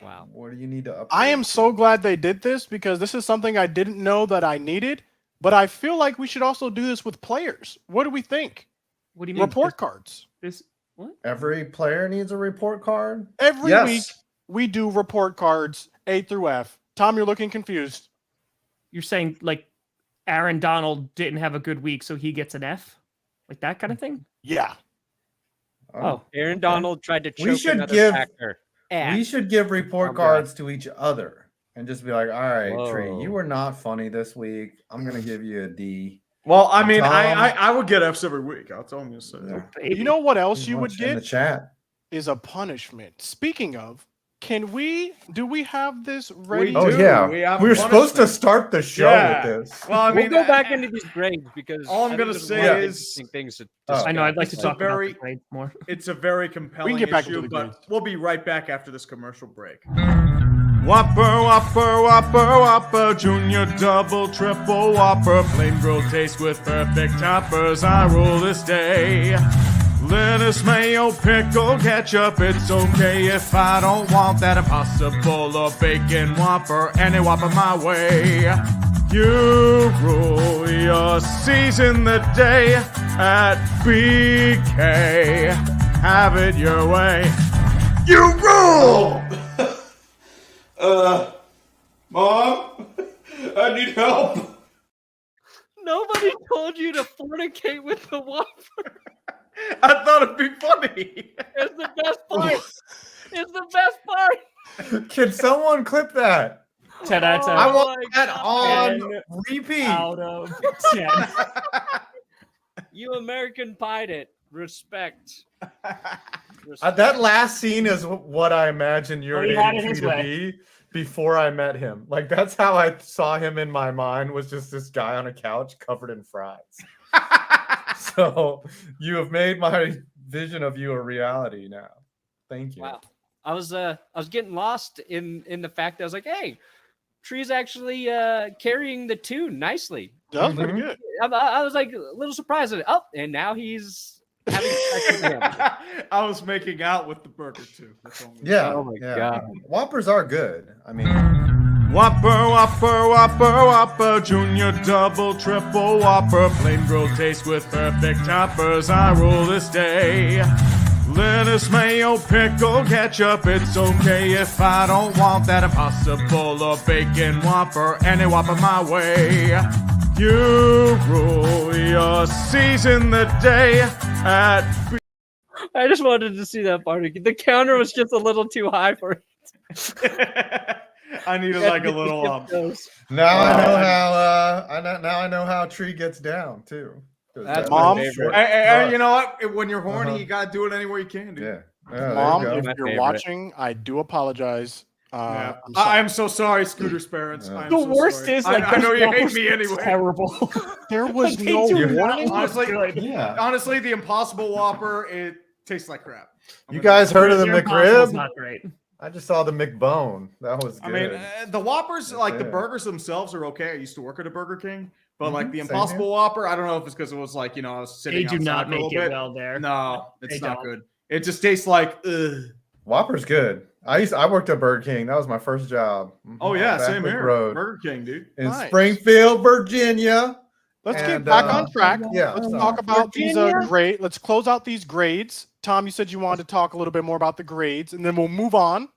Wow. What do you need to upgrade? I am so glad they did this because this is something I didn't know that I needed, but I feel like we should also do this with players. What do we think? What do you mean? Report cards. This what? Every player needs a report card. Every Yes. week we do report cards A through F. Tom, you're looking confused. You're saying like Aaron Donald didn't have a good week, so he gets an F? Like that kind of thing? Yeah. Oh. Aaron Donald tried to We choke should another give- actor. We should give report Oh, God. cards to each other and just be like, all right, Tree, Whoa. you were not funny this week. I'm gonna give you a D. Well, I mean, Tom. I would get Fs every week. I'll tell you. So. Yeah. You know what else Pretty you would much in the get chat. is a punishment. Speaking of, do we have this ready? Oh do. yeah, We have we a were supposed to punishment. start the show Yeah. with this. Well, I We'll mean, go back into these grades because all I'm I think gonna there's say a lot of is- interesting things to Oh. I know. I'd like to It's a talk very- about the grades more. it's a very compelling get back into issue, the but grades. we'll be right back after this commercial break. Whopper, Whopper, Whopper, Whopper, Junior, Double, Triple Whopper, plain grilled taste with perfect toppers. I rule this day. Lettuce, mayo, pickle, ketchup. It's okay if I don't want that impossible or bacon Whopper. Any Whopper my way. You rule your season the day at BK. Have it your way. You rule! Mom, I need help. Nobody told you to fornicate with the Whopper. I thought it'd be funny. It's the best part. It's the best part. Can someone clip that? 10 out of 10. I Oh want my that God. on repeat. Out of 10. You American pied it. Respect. That last scene is what I imagine your he had it Tree his to way. be before I met him. Like that's how I saw him in my mind, was just this guy on a couch covered in fries. So you have made my vision of you a reality now. Thank you. Wow. I was getting lost in the fact that I was like, hey, Tree's actually carrying the tune nicely. That was pretty good. I was like a little surprised at it. Oh, and now he's having sex with him. I was making out with the burger too. That's all I'm gonna Yeah. Oh my yeah. God. Whoppers are good. I mean, Whopper, Whopper, Whopper, Whopper, Junior, Double, Triple Whopper, plain grilled taste with perfect toppers. I rule this day. Lettuce, mayo, pickle, ketchup. It's okay if I don't want that impossible or bacon Whopper. Any Whopper my way. You rule your season the day at I just wanted to see that part. The counter was just a little too high for it. I needed like a little now I know how now I know how Tree gets down too. 'Cause That's Mom, my favorite. Hey, you know what? When you're horny, Uh-huh. you gotta do it anywhere you can, dude. Yeah. Yeah, there Mom, you go. if My you're favorite. watching, I do apologize. Yeah. I'm sorry. I am so sorry, Scooter's parents. Yeah. I am The so worst sorry. is like I know you hate those me Whoppers are anyway. Terrible. There was They no do not warning. look Honestly, good. Yeah. Honestly, the Impossible Whopper, it tastes like crap. You guys heard of the Your Impossible's McRib? Not great. I just saw the McBone. That was good. I mean, the Whoppers, like the Yeah. burgers themselves are okay. I used to work at a Burger King, but like the Same Impossible here. Whopper, I don't know if it's because it was like, I was sitting They do outside not for a make little it bit. well there. No, it's They not don't. good. It just tastes like, ugh. Whopper's good. I worked at Burger King. That was my first job. Oh on yeah, same Backward here. Road Burger King, dude. in Nice. Springfield, Virginia. Let's get And, back on track. Yeah. Let's so- talk about these Virginia? grade. Let's close out these grades. Tom, you said you wanted to talk a little bit more about the grades, and then we'll move on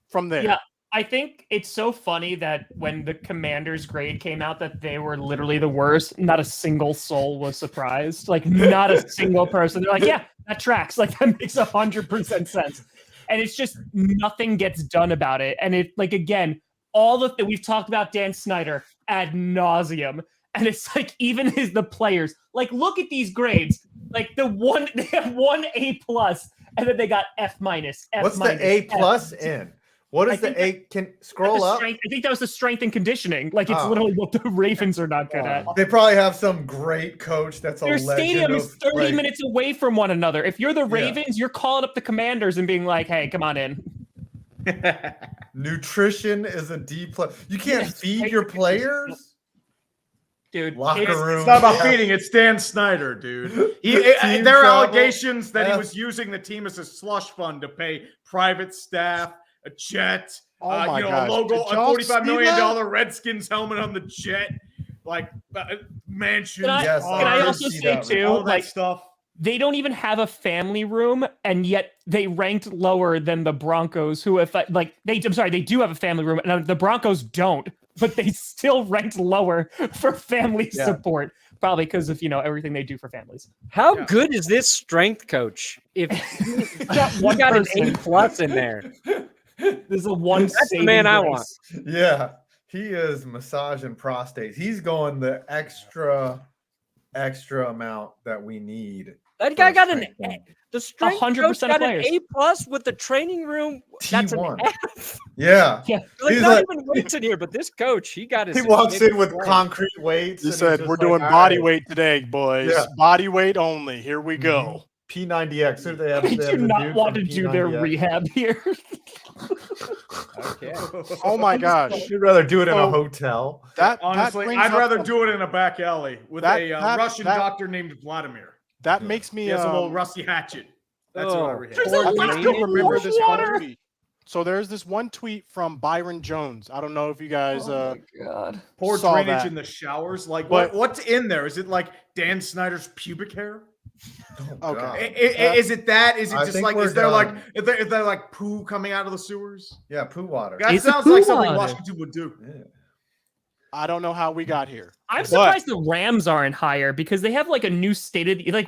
from there. Yeah. I think it's so funny that when the Commanders grade came out that they were literally the worst, not a single soul was surprised. Like not a single person. They're like, yeah, that tracks. Like that makes 100% sense. And it's just nothing gets done about it. And it like again, all the we've talked about Dan Snyder ad nauseum. And it's like even the players, like look at these grades. Like they have 1 A+, and then they got F-. What's the A+ in? What is the A? Can scroll up? I think that was the strength and conditioning. Like it's Oh. literally what the Ravens are not good at. They probably have some great coach that's a Their legend. stadium is of, 30 like- minutes away from one another. If you're the Ravens, you're calling up the Commanders and being like, "Hey, come on in." Nutrition is a D+. You can't Yes, feed right. your players. Dude, Locker it's- room. It's not about Yeah. feeding. It's Dan Snyder, dude. Team There are travel. allegations that he Yeah. was using the team as a slush fund to pay private staff, a jet, Oh my a gosh. logo, Did a y'all $45 see million that? Redskins helmet on the jet, like mansions. Can I, Yes, can I did also see say that. too, all that like stuff. they don't even have a family room, and yet they ranked lower than the Broncos, who if they do have a family room, and the Broncos don't, but they still ranked lower for family Yeah. support, probably because of everything they do for families. How Yeah. good is this strength coach? If One you got an person. A+ in there, There's a one. That's the man I want. Yeah, he is massaging prostates. He's going the extra amount that we need. that guy for got an strength training. the strength 100% coach of got an players. A+ with the training room. That's an T1. F. Yeah, Like He's not like- even weights in here, but this coach, he got his. he walks in with strength. concrete weights. He and he's said, just "We're like, doing "All body right, weight today, boys. Yeah. Body weight only. Here we go." P90X. Who do they have? I They do have the not dude want from to do their P90X. rehab here. Okay. Oh my gosh. You'd rather do it in a So- hotel. That Honestly, brings I'd up rather a- do it in a back alley with That- a that- Russian that- doctor named Vladimir. That makes me He has a little rusty hatchet. That's Oh. what I rehab. There's a I lack think of you remember this one water. tweet. So there's this one tweet from Byron Jones. I don't know if you guys God. Poor saw drainage that. in the showers. Like, But- what's in there? Is it like Dan Snyder's pubic hair? Oh, Okay. God. Is it that? Is it I just think like? we're Is there done. is there like poo coming out of the sewers? Yeah, poo water. That It's a sounds poo like something water. Washington would do. Yeah. I don't know how we got here. I'm But- surprised the Rams aren't higher because they have like a new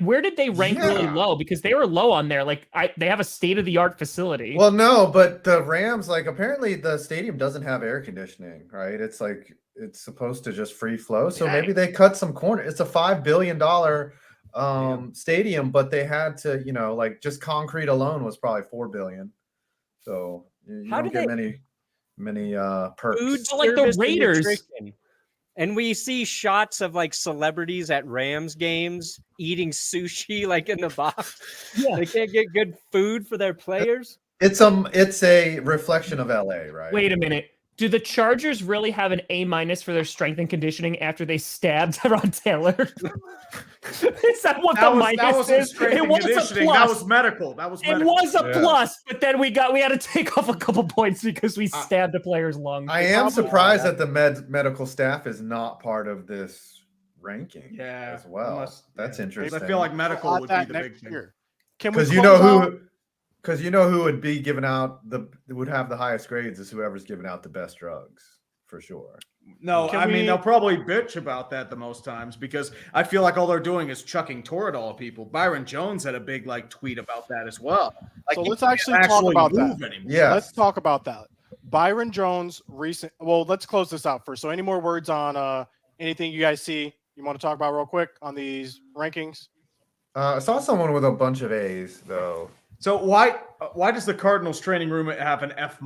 where did they rank really Yeah. low? Because they were low on there. Like they have a state of the art facility. Well, no, but the Rams, like, apparently the stadium doesn't have air conditioning, right? It's like it's supposed to just free flow. So maybe they cut some corner. It's a $5 billion stadium, but they had to, like just concrete alone was probably $4 billion. So you How don't do get many perks. Food But like the service and Raiders. nutrition. And we see shots of like celebrities at Rams games eating sushi like in the box. Yeah. They can't get good food for their players. It's a reflection of LA, right? Wait a minute. Do the Chargers really have an A- for their strength and conditioning after they stabbed Rod Taylor? Is that what the minus wasn't is? strength It and was a conditioning. plus. That was medical. That was It medical. was a Yeah. plus, but then we had to take off a couple points because we stabbed a player's lung. I am surprised that the medical staff is not part of this ranking Yeah, as well. unless- That's yeah. interesting. I feel like medical Got would be that the next big thing. year. Can we Because you know who would be giving out would have the highest grades is whoever's giving out the best drugs for sure. No, Can I mean we- they'll probably bitch about that the most times because I feel like all they're doing is chucking Toradol at people. Byron Jones had a big tweet about that as well. Like, So he let's can't actually talk about that. move anymore. Yeah. Let's talk about that. Byron Jones let's close this out first. So any more words on anything you guys see you want to talk about real quick on these rankings? I saw someone with a bunch of A's though. So why does the Cardinals training room have an F-?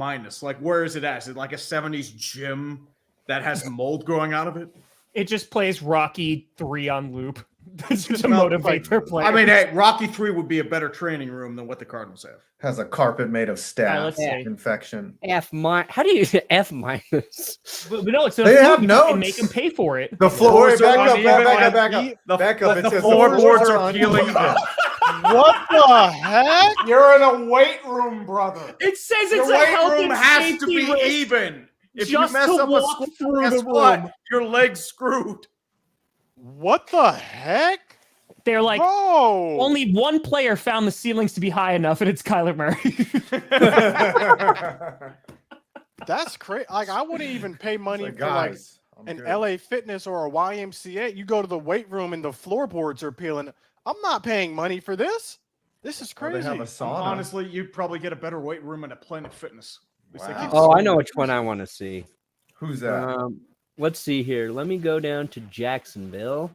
Like, where is it at? Is it like a 70s gym that has mold growing out of it? It just plays Rocky 3 on loop. to motivate their players. I mean, hey, Rocky 3 would be a better training room than what the Cardinals have. Has a carpet made of staph let's see. infection. How do you F minus? But no, it's They have notes. and make them pay for it. The floor, Floors are back up. The It says floorboards are uneven. peeling. What the heck? You're in a weight room, brother. It says Your it's a weight health room and has to safety be risk even. If you just mess to up a walk squat, through guess the what? room. Your leg's screwed. What the heck? They're like, Bro. only one player found the ceilings to be high enough, and it's Kyler Murray. That's crazy. Like, I wouldn't even pay money Like, for like guys, I'm an good. LA Fitness or a YMCA. You go to the weight room and the floorboards are peeling. I'm not paying money for this. This is Or they crazy. have a sauna. Honestly, you'd probably get a better weight room at a Planet Fitness. At least they Wow. keep Oh, I it know small. which one I want to see. Who's that? Let's see here. Let me go down to Jacksonville.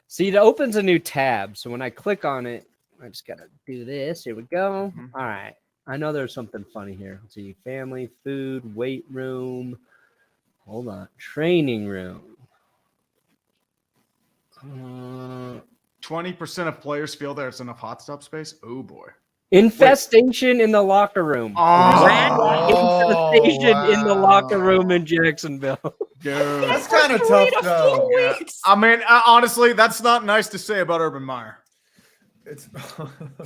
See, it opens a new tab. So when I click on it, I just got to do this. Here we go. All right. I know there's something funny here. Let's see, family, food, weight room. Hold on. Training room. 20% of players feel there's enough hot stop space. Oh boy. Infestation in the locker room. Rat infestation in the locker room in Jacksonville. Dude. That's kind of tough, though. I mean, honestly, that's not nice to say about Urban Meyer. It's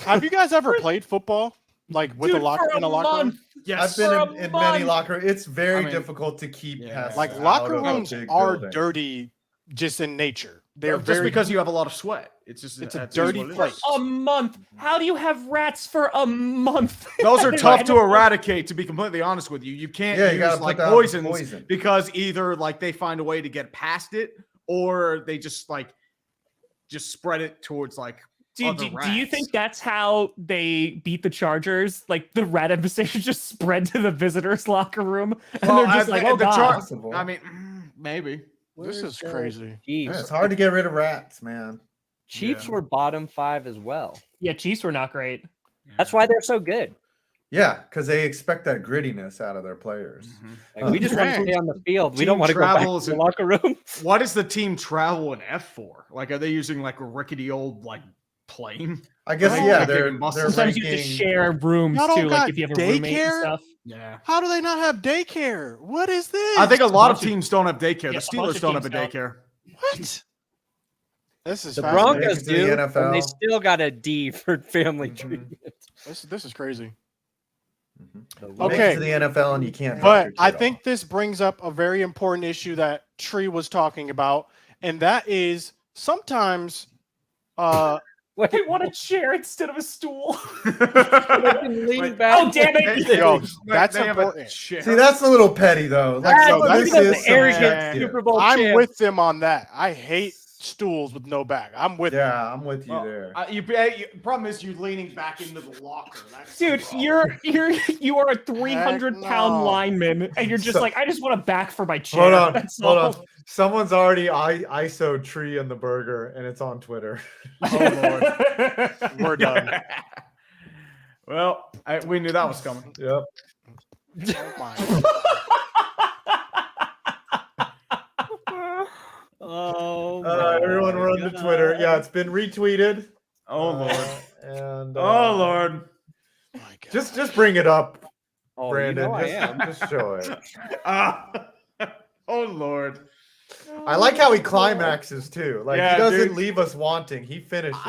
Have you guys ever played football? Like with Dude, a locker for in a locker room? Yes. I've For been a in many month. locker. It's very I mean, difficult to keep pests Like out locker of a rooms big are building. dirty just in nature. They're just very because you have a lot of sweat. It's just It's a that's dirty what it is. place. A month. How do you have rats for a month? Those are tough to eradicate, to be completely honest with you. You can't Yeah, you gotta use put like down poisons poison. because either like they find a way to get past it or they just spread it towards like Do other you rats. think that's how they beat the Chargers? Like the rat infestation just spread to the visitors' locker room, and Well, they're just like, "Oh God!" Possible. I mean, maybe. This is crazy. Yeah, Chiefs. it's hard to get rid of rats, man. Chiefs Yeah. were bottom 5 as well. Yeah, Chiefs were not great. That's why they're so good. Yeah, because they expect that grittiness out of their players. Like, we just want to Man. stay on the field. We Team don't want to go back travel to is the a- locker room. What does the team travel in F for? Like, are they using like a rickety old like plane? I guess Right. yeah, Like, they're kicking buses. Sometimes you have to ranking- share rooms Y'all don't too, like got if you have a roommate and daycare? stuff. Yeah. How do they not have daycare? What is this? I think a lot of bunch of- teams don't have daycare. Yeah, The a bunch Steelers of don't have a teams don't. daycare. What? This is The fascinating. Broncos Take it to the do, NFL. and they still got a D for family treatment. This is crazy. Make Okay. it to the NFL and you can't. drop But your I kid think off. this brings up a very important issue that Tree was talking about, and that is sometimes Wait, They want a chair instead of a stool. they can lean Wait. back. Oh, damn it. yo, that's They have a important. chair. See, that's a little petty though. Like, That's some of that's this because is the arrogant subjective. Super Bowl I'm champ. with them on that. I hate stools with no back. I'm with them. Yeah, I'm with you Well, there. Problem is you leaning back into the locker. That's the Dude, problem. you are a 300-pound no. lineman, and you're just So- like, I just want a back for my chair. Hold on, That's hold all. on. Someone's already ISO tree in the burger, and it's on Twitter. Oh Lord. We're done. Well, we knew that was coming. Yep. Oh my. Oh, Everyone my run to God. Twitter. Yeah, it's been retweeted. Oh Lord. And Oh Lord. My God. just bring it up, Oh, Brandon. You know I am. Just show it. Oh Lord. I like how he climaxes too. Like Yeah, he doesn't dude. leave us wanting. He finishes.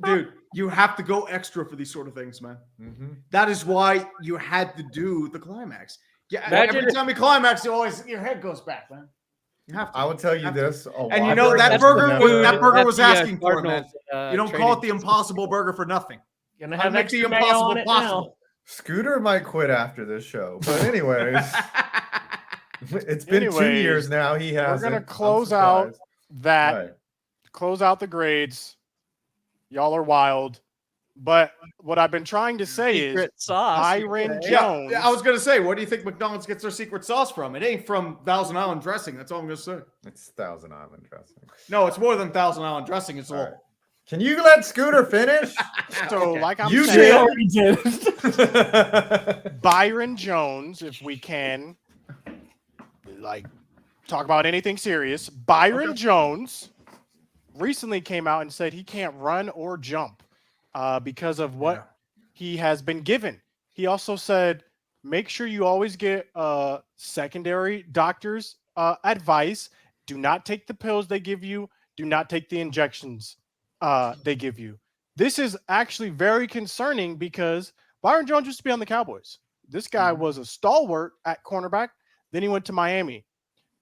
Dude, you have to go extra for these sort of things, man. Mhm. That is why you had to do the climax. Yeah, Imagine every time you climax, your head goes back, man. You have to. I would tell you Have to. this. And you know that That's burger the was food that burger at was the, asking for it, man. Cardinals, You don't call it the impossible burger for nothing. Gonna I have make the extra mayo impossible on it now. possible. Scooter might quit after this show. But anyways, it's been 2 Anyways, years now. He has. We're gonna close out that. Right. Close out the grades. Y'all are wild. But what I've been trying to say is Secret sauce. Byron Yeah, Jones. I was gonna say, where do you think McDonald's gets their secret sauce from? It ain't from Thousand Island dressing. That's all I'm gonna say. It's Thousand Island dressing. No, it's more than Thousand Island dressing. It's a All little. right. Can you let Scooter finish? So, like I'm You They saying, already did. Byron Jones, if we can, like, talk about anything serious. Byron Jones recently came out and said he can't run or jump because of what he has been given. He also said, make sure you always get secondary doctor's advice. Do not take the pills they give you. Do not take the injections they give you. This is actually very concerning because Byron Jones used to be on the Cowboys. This guy was a stalwart at cornerback. Then he went to Miami.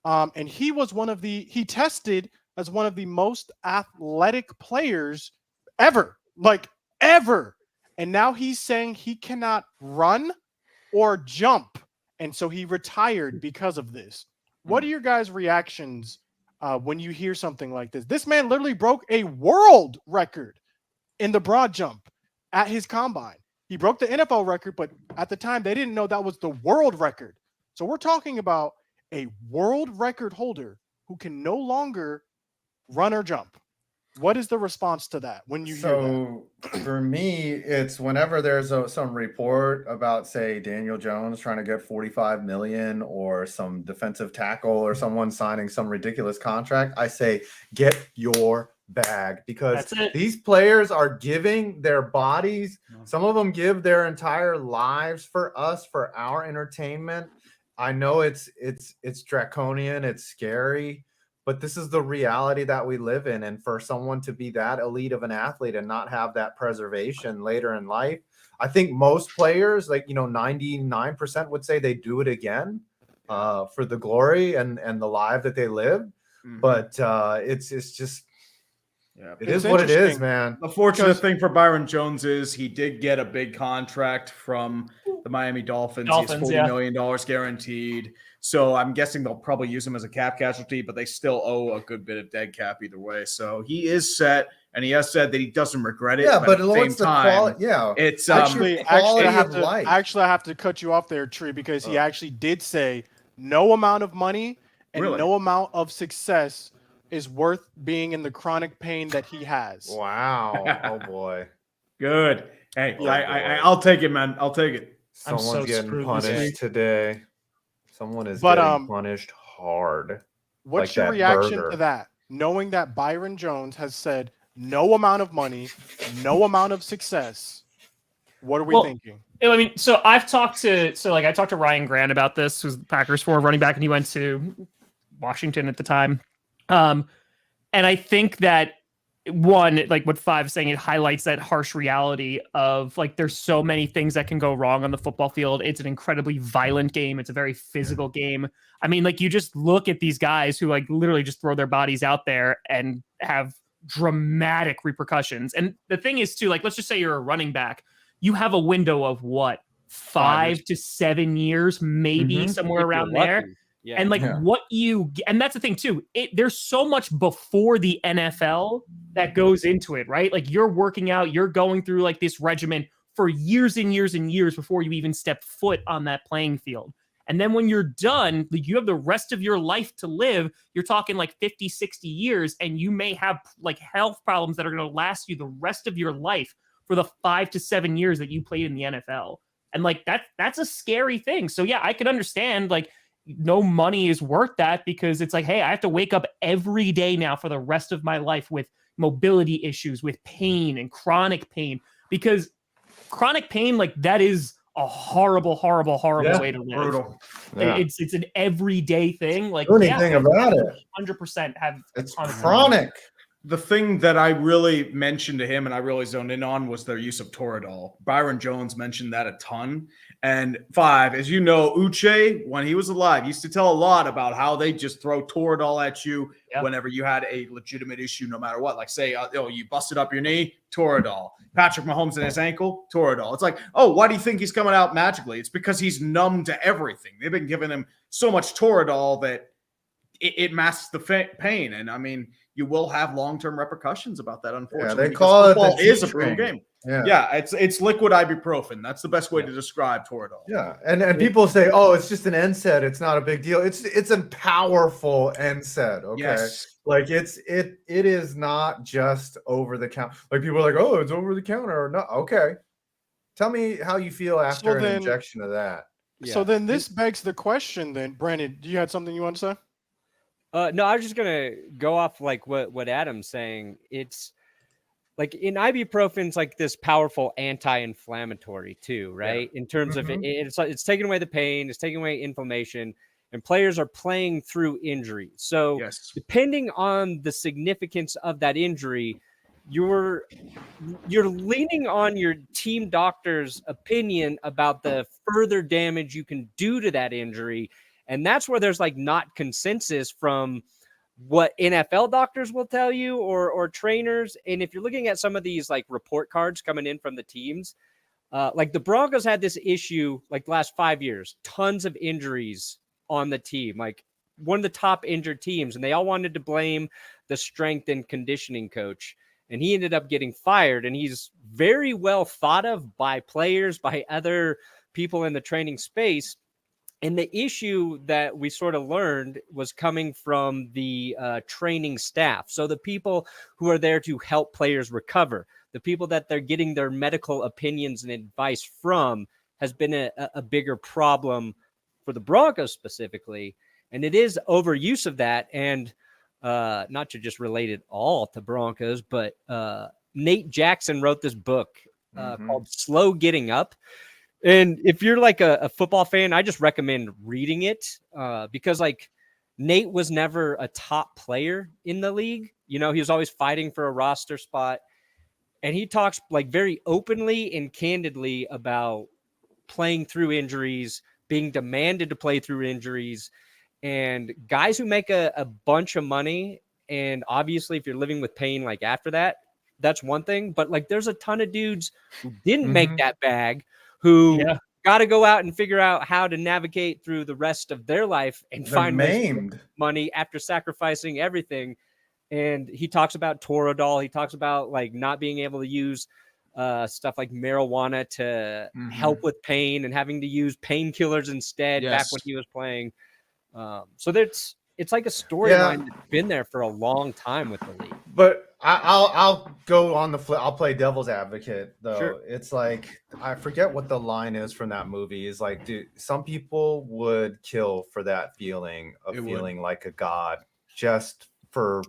And he tested as one of the most athletic players ever. And now he's saying he cannot run or jump. And so he retired because of this. What are your guys' reactions when you hear something like this? This man literally broke a world record in the broad jump at his combine. He broke the NFL record, but at the time they didn't know that was the world record. So we're talking about a world record holder who can no longer run or jump. What is the response to that when you hear that? For me, it's whenever there's some report about, say, Daniel Jones trying to get $45 million or some defensive tackle or someone signing some ridiculous contract, I say, get your bag, because these players are giving their bodies. Some of them give their entire lives for us, for our entertainment. I know it's draconian, it's scary, but this is the reality that we live in. And for someone to be that elite of an athlete and not have that preservation later in life, I think most players, 99% would say they do it again for the glory and the life that they live. Mm-hmm. But it's just, it is what it is, man. The fortunate thing for Byron Jones is he did get a big contract from the Miami Dolphins. He has $40 million guaranteed. So I'm guessing they'll probably use him as a cap casualty, but they still owe a good bit of dead cap either way. So he is set, and he has said that he doesn't regret it. Yeah, but at the same time, it's actually I have to cut you off there, Tree, because he actually did say no amount of money and no amount of success is worth being in the chronic pain that he has. Wow. Oh boy. Good. Hey, I'll take it, man. I'll take it. Someone's getting punished today. Someone is getting punished hard. What's your reaction to that? Knowing that Byron Jones has said no amount of money, no amount of success. What are we thinking? I mean, so I talked to Ryan Grant about this, who's the Packers former running back, and he went to Washington at the time. And I think that one, like what Five's saying, it highlights that harsh reality of there's so many things that can go wrong on the football field. It's an incredibly violent game. It's a very physical game. I mean, you just look at these guys who literally just throw their bodies out there and have dramatic repercussions. And the thing is too, let's just say you're a running back. You have a window of what, 5 to 7 years, maybe somewhere around there. Yeah. And and that's the thing too. There's so much before the NFL that goes into it, right? You're working out, you're going through this regimen for years and years and years before you even step foot on that playing field. And then when you're done, you have the rest of your life to live. You're talking 50, 60 years, and you may have health problems that are going to last you the rest of your life for the 5 to 7 years that you played in the NFL. And that's a scary thing. So yeah, I can understand no money is worth that, because it's hey, I have to wake up every day now for the rest of my life with mobility issues, with pain and chronic pain, because chronic pain, that is a horrible way to live. Brutal. Yeah. It's an everyday thing. Anything about it. 100% have it's chronic. The thing that I really mentioned to him and I really zoned in on was their use of Toradol. Byron Jones mentioned that a ton. And Five, as you know, Uche, when he was alive, used to tell a lot about how they just throw Toradol at you whenever you had a legitimate issue, no matter what. Say, you busted up your knee, Toradol. Patrick Mahomes and his ankle, Toradol. It's why do you think he's coming out magically? It's because he's numb to everything. They've been giving him so much Toradol that it masks the pain. And I mean, you will have long-term repercussions about that, unfortunately. Yeah, they call it football the is a brutal game. Yeah, it's liquid ibuprofen. That's the best way to describe Toradol. Yeah, and people say, oh, it's just an NSAID. It's not a big deal. It's a powerful NSAID. Okay, yes. It is not just over the counter. People are oh, it's over the counter or no. Okay, tell me how you feel after an injection of that. So then this begs the question. Then Brandon, do you have something you want to say? No, I was just gonna go off like what Adam's saying. It's like in ibuprofen's like this powerful anti-inflammatory too, right? In terms of it's taking away the pain, it's taking away inflammation, and players are playing through injury. So depending on the significance of that injury, you're leaning on your team doctor's opinion about the further damage you can do to that injury. And that's where there's like not consensus from what NFL doctors will tell you or trainers. And if you're looking at some of these like report cards coming in from the teams, like the Broncos had this issue like the last 5 years, tons of injuries on the team, like one of the top injured teams, and they all wanted to blame the strength and conditioning coach. And he ended up getting fired, and he's very well thought of by players, by other people in the training space. And the issue that we sort of learned was coming from the training staff. So the people who are there to help players recover, the people that they're getting their medical opinions and advice from has been a bigger problem for the Broncos specifically. And it is overuse of that. And not to just relate it all to Broncos, but Nate Jackson wrote this book called Slow Getting Up. And if you're like a football fan, I just recommend reading it because like Nate was never a top player in the league. You know, he was always fighting for a roster spot. And he talks like very openly and candidly about playing through injuries, being demanded to play through injuries, and guys who make a bunch of money. And obviously, if you're living with pain like after that, that's one thing. But like there's a ton of dudes who didn't make that bag, who got to go out and figure out how to navigate through the rest of their life and find money after sacrificing everything. And he talks about Toradol. He talks about like not being able to use stuff like marijuana to help with pain and having to use painkillers instead back when he was playing. So it's like a storyline that's been there for a long time with the league. But I'll go on the flip. I'll play devil's advocate though. Sure. It's like I forget what the line is from that movie. Is like, dude, some people would kill for that feeling of feeling like a god just for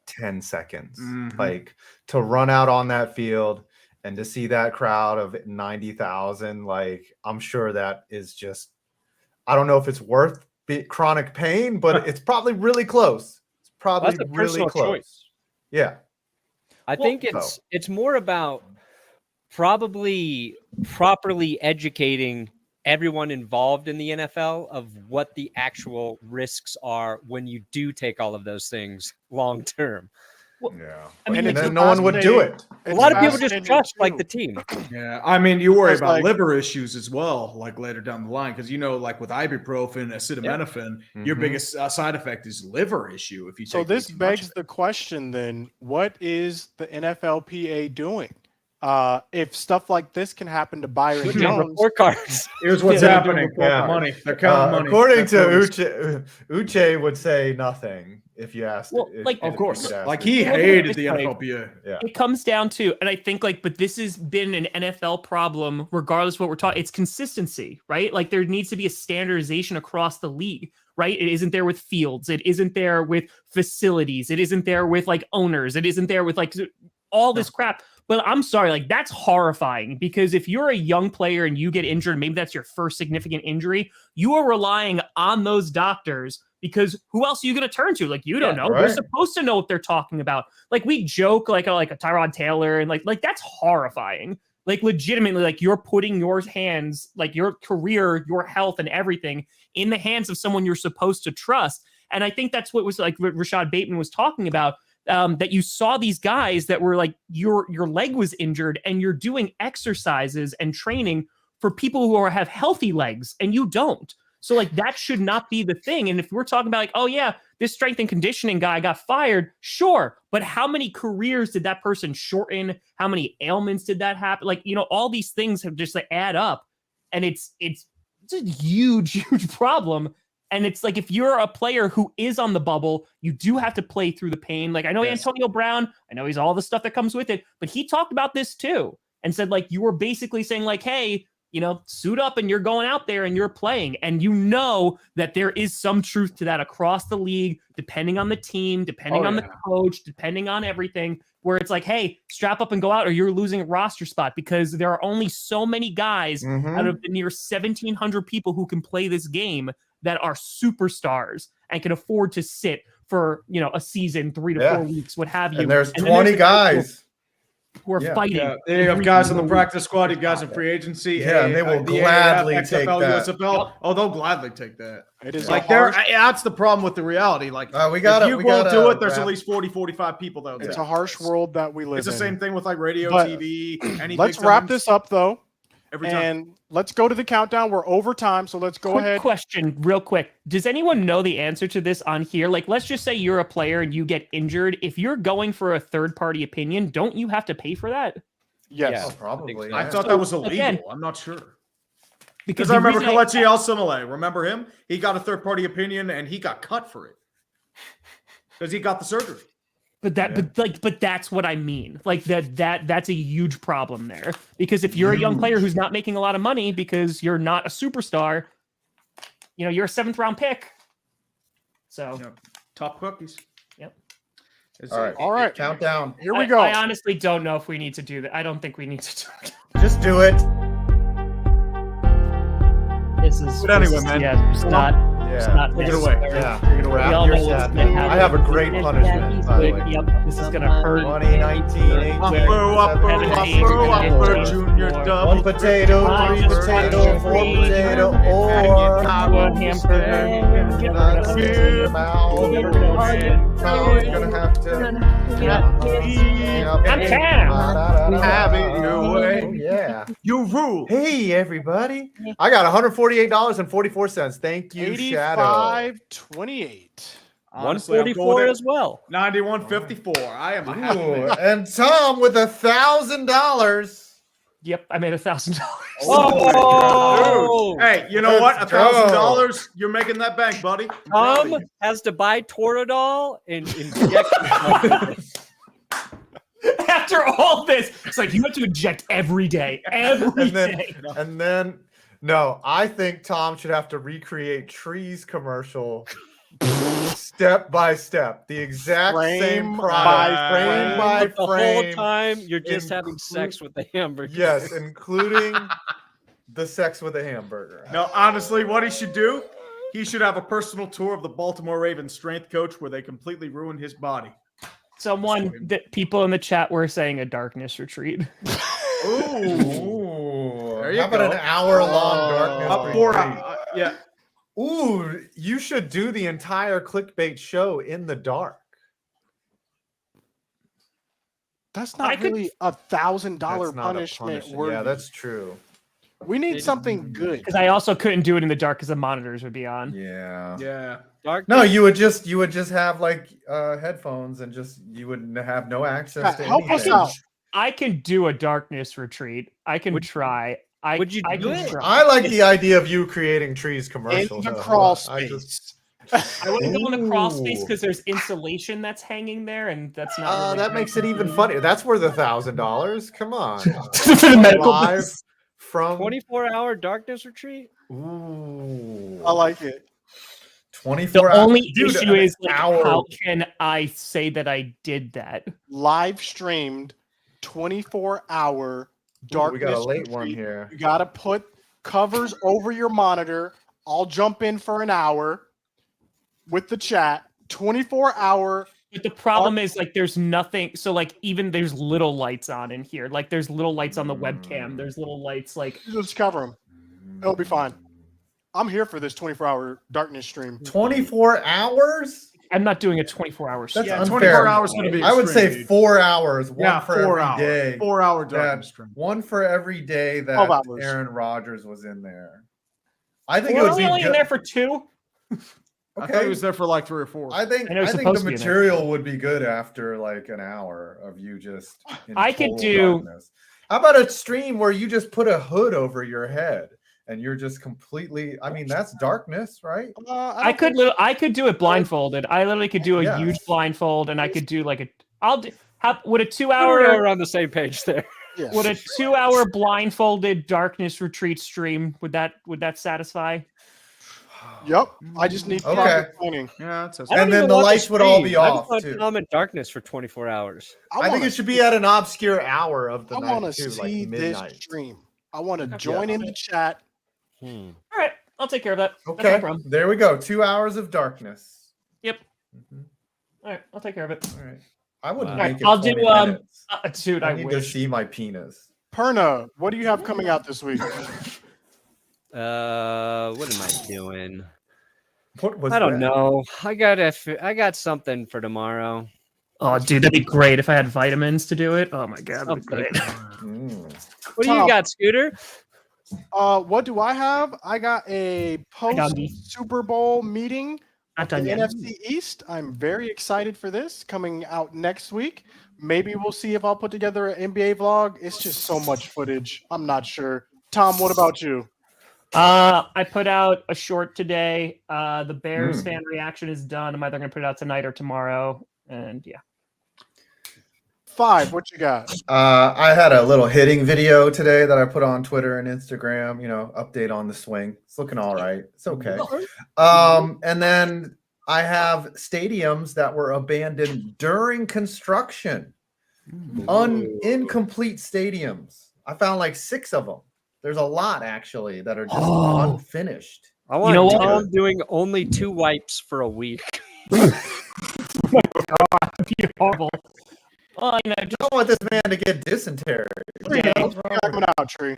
10 seconds. Like to run out on that field and to see that crowd of 90,000. Like I'm sure that is just. I don't know if it's worth chronic pain, but it's probably really close. It's probably really close. Choice. Yeah. I think it's more about probably properly educating everyone involved in the NFL of what the actual risks are when you do take all of those things long term. Well, I mean, and then no one would do it. A lot of people just trust like the team. Yeah, I mean, you worry about liver issues as well, like later down the line, because you know, like with ibuprofen, acetaminophen, your biggest side effect is liver issue. If you take this begs the question, then, what is the NFLPA doing? If stuff like this can happen to Byron Jones, report cards. Here's what's happening. Money. They're counting money. According to Uche would say nothing if you asked. Well, of course, like he hated the NFLPA. Yeah, it comes down to, and I think but this has been an NFL problem, regardless of what we're talking. It's consistency, right? Like there needs to be a standardization across the league, right? It isn't there with fields. It isn't there with facilities. It isn't there with like owners. It isn't there with like all this crap. But I'm sorry, like that's horrifying because if you're a young player and you get injured, maybe that's your first significant injury, you are relying on those doctors because who else are you going to turn to? Like, you don't know. Right. They're supposed to know what they're talking about. Like we joke like a Tyrod Taylor and like that's horrifying. Like legitimately, like you're putting your hands, like your career, your health and everything in the hands of someone you're supposed to trust. And I think that's what was like what Rashad Bateman was talking about. That you saw these guys that were like your leg was injured and you're doing exercises and training for people who have healthy legs and you don't. So like that should not be the thing. And if we're talking about like, oh yeah, this strength and conditioning guy got fired, sure. But how many careers did that person shorten? How many ailments did that happen? Like, you know, all these things have just like add up and it's a huge problem. And it's like, if you're a player who is on the bubble, you do have to play through the pain. Like I know Antonio Brown, I know he's all the stuff that comes with it, but he talked about this too and said like, you were basically saying like, hey, suit up and you're going out there and you're playing. And you know that there is some truth to that across the league, depending on the team, depending on the coach, depending on everything, where it's like, hey, strap up and go out or you're losing a roster spot, because there are only so many guys out of the near 1,700 people who can play this game that are superstars and can afford to sit for, a season, 3 to 4 weeks, what have you. And there's 20 guys who are fighting. Yeah, you have guys on the practice squad, you guys in free agency. Yeah, and they will gladly take that. USFL. Oh, they'll gladly take that. It is like that's the problem with the reality. Like, we got if you won't do it, there's at least 40, 45 people that. It's a harsh world that we live in. It's the same thing with like radio, TV. Let's wrap this up though. Every time. And let's go to the countdown. We're over time, so let's go ahead. Question, real quick. Does anyone know the answer to this on here? Like, let's just say you're a player and you get injured. If you're going for a third-party opinion, don't you have to pay for that? Yes. Oh, probably. I thought that was illegal. Again, I'm not sure. Because I remember Kelechi El-Simele. Remember him? He got a third-party opinion and he got cut for it because he got the surgery. But that's what I mean. Like that's a huge problem there. Because if you're a young player who's not making a lot of money because you're not a superstar, you're a 7th round pick. So top cookies. Yep. All right. Countdown. Here we go. I honestly don't know if we need to do that. I don't think we need to do it. Just do it. This is. But anyway, man. Yeah, it's not. Yeah. It's not Take it away. Yeah. You're gonna wrap We all your know what's sad. gonna happen. I have a great punishment, by the way. Yep. This is gonna hurt. 20, 19, 18, Junior double. 1 potato, 3 potato, 4 potato, or gonna have to. I'm Cam. Have it your way. Yeah. You rule. Hey, everybody. I got $148.44. Thank you, Shadow. 85.28. 144 as well. 91.54. I am a happy Ooh, man. and Tom with $1,000. Yep, I made $1,000. Oh, Dude. Hey, you know what? $1,000. You're making that bank, buddy. Tom has to buy Toradol and inject. After all this, it's like you have to inject every day. And then, no, I think Tom should have to recreate Tree's commercial step by step, the exact same product, frame by the frame. whole time you're just having sex with the hamburger. Yes, including the sex with a hamburger. No, honestly, what he should do, he should have a personal tour of the Baltimore Ravens strength coach where they completely ruin his body. People in the chat were saying a darkness retreat. Ooh. There you How about go. an hour-long darkness retreat? Yeah. Ooh, you should do the entire clickbait show in the dark. That's not really $1,000 punishment. Worthy. Yeah, that's true. We need something good. Because I also couldn't do it in the dark because the monitors would be on. Yeah. Dark. No, you would just have like headphones and you would have no access to help anything. us out. I can do a darkness retreat. I can try. Would you do it? I like the idea of you creating Trees commercial. In the crawl space. I wouldn't go in the crawl space because there's insulation that's hanging there, and that's not. Really that makes it even funnier. That's worth $1,000. Come on. For the medical Live from 24-hour darkness retreat. Ooh. I like it. 24 The hours. only Dude, issue is an like, hour. how can I say that I did that? Live streamed 24-hour darkness. We got a late retreat. one here. You got to put covers over your monitor. I'll jump in for an hour with the chat. 24-hour. But the problem is like there's nothing. So like even there's little lights on in here. Like there's little lights on the webcam. There's little lights like. Just cover them. It'll be fine. I'm here for this 24-hour darkness stream. 24 hours? I'm not doing a 24-hour stream. That's unfair. 24 hours going to be I would extreme, say dude. 4 hours. One Yeah, for 4 every hours. day. 4 hour darkness stream. One for every day 12 that hours. Aaron Rodgers was in there. I think We're it would be only in good. there for 2. I thought he was there for like 3 or 4. I think I know he's the supposed to be in there. material would be good after like an hour of you just. In I could total do- darkness. How about a stream where you just put a hood over your head and you're just completely? I mean, that's darkness, right? I could do it blindfolded. I literally could do a Yes. huge blindfold, and I could do like a. Would a 2 We're hour? on the same page there. Yeah. Would a 2-hour blindfolded darkness retreat stream would that satisfy? Yep. I just need proper training. Yeah, that's I don't And then even the want lights would all be stream. I off, just want too. Tom in darkness for 24 hours. I think it should be at an obscure hour of the I night want to too, like see this midnight. stream. I want to join in the chat. All right, I'll take care of that. That's no Okay, problem. there we go. 2 hours of darkness. Yep. Mhm. All right, I'll take care of it. All right. I wouldn't Wow. make it. I'll do 20 minutes. dude. I need to wish. see my penis. Perna, what do you have coming out this week? What am I doing? What was I don't that? know. I got something for tomorrow. Oh, dude, that'd be great if I had vitamins to do it. Oh my god, that'd be Something. great. What do you got, Scooter? What do I have? I got a post Super Bowl meeting at the NFC East. I'm very excited for this coming out next week. Maybe we'll see if I'll put together an NBA vlog. It's just so much footage. I'm not sure. Tom, what about you? I put out a short today. The Bears fan reaction is done. I'm either going to put it out tonight or tomorrow. And yeah. 5, what you got? I had a little hitting video today that I put on Twitter and Instagram. Update on the swing. It's looking all right. It's okay. And then I have stadiums that were abandoned during construction. Incomplete stadiums. I found like 6 of them. There's a lot actually that are just unfinished. I want Tom doing only 2 wipes for a week. Oh my god, that'd be horrible. I don't want this man to get dysentery. Coming out, Tree.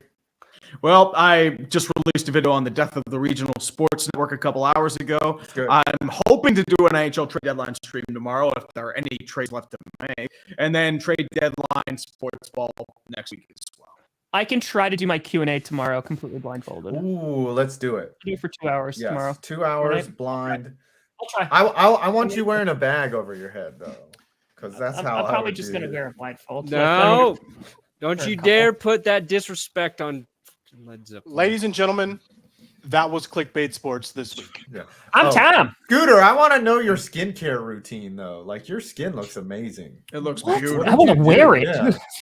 Well, I just released a video on the death of the regional sports network a couple hours ago. I'm hoping to do an NHL trade deadline stream tomorrow if there are any trades left to make, and then trade deadline sports ball next week as well. I can try to do my Q&A tomorrow completely blindfolded. Ooh, let's do it. Do it for 2 hours tomorrow. 2 hours Right? blind. I'll try. I want you wearing a bag over your head though, because that's I'm how probably just gonna wear a blindfold. No, don't you dare put that disrespect on Led Zeppelin. Ladies and gentlemen, that was Clickbait Sports this week. Yeah. I'm Tom. Scooter, I want to know your skincare routine though. Like your skin looks amazing. It looks What? beautiful. I want to wear it. Yeah.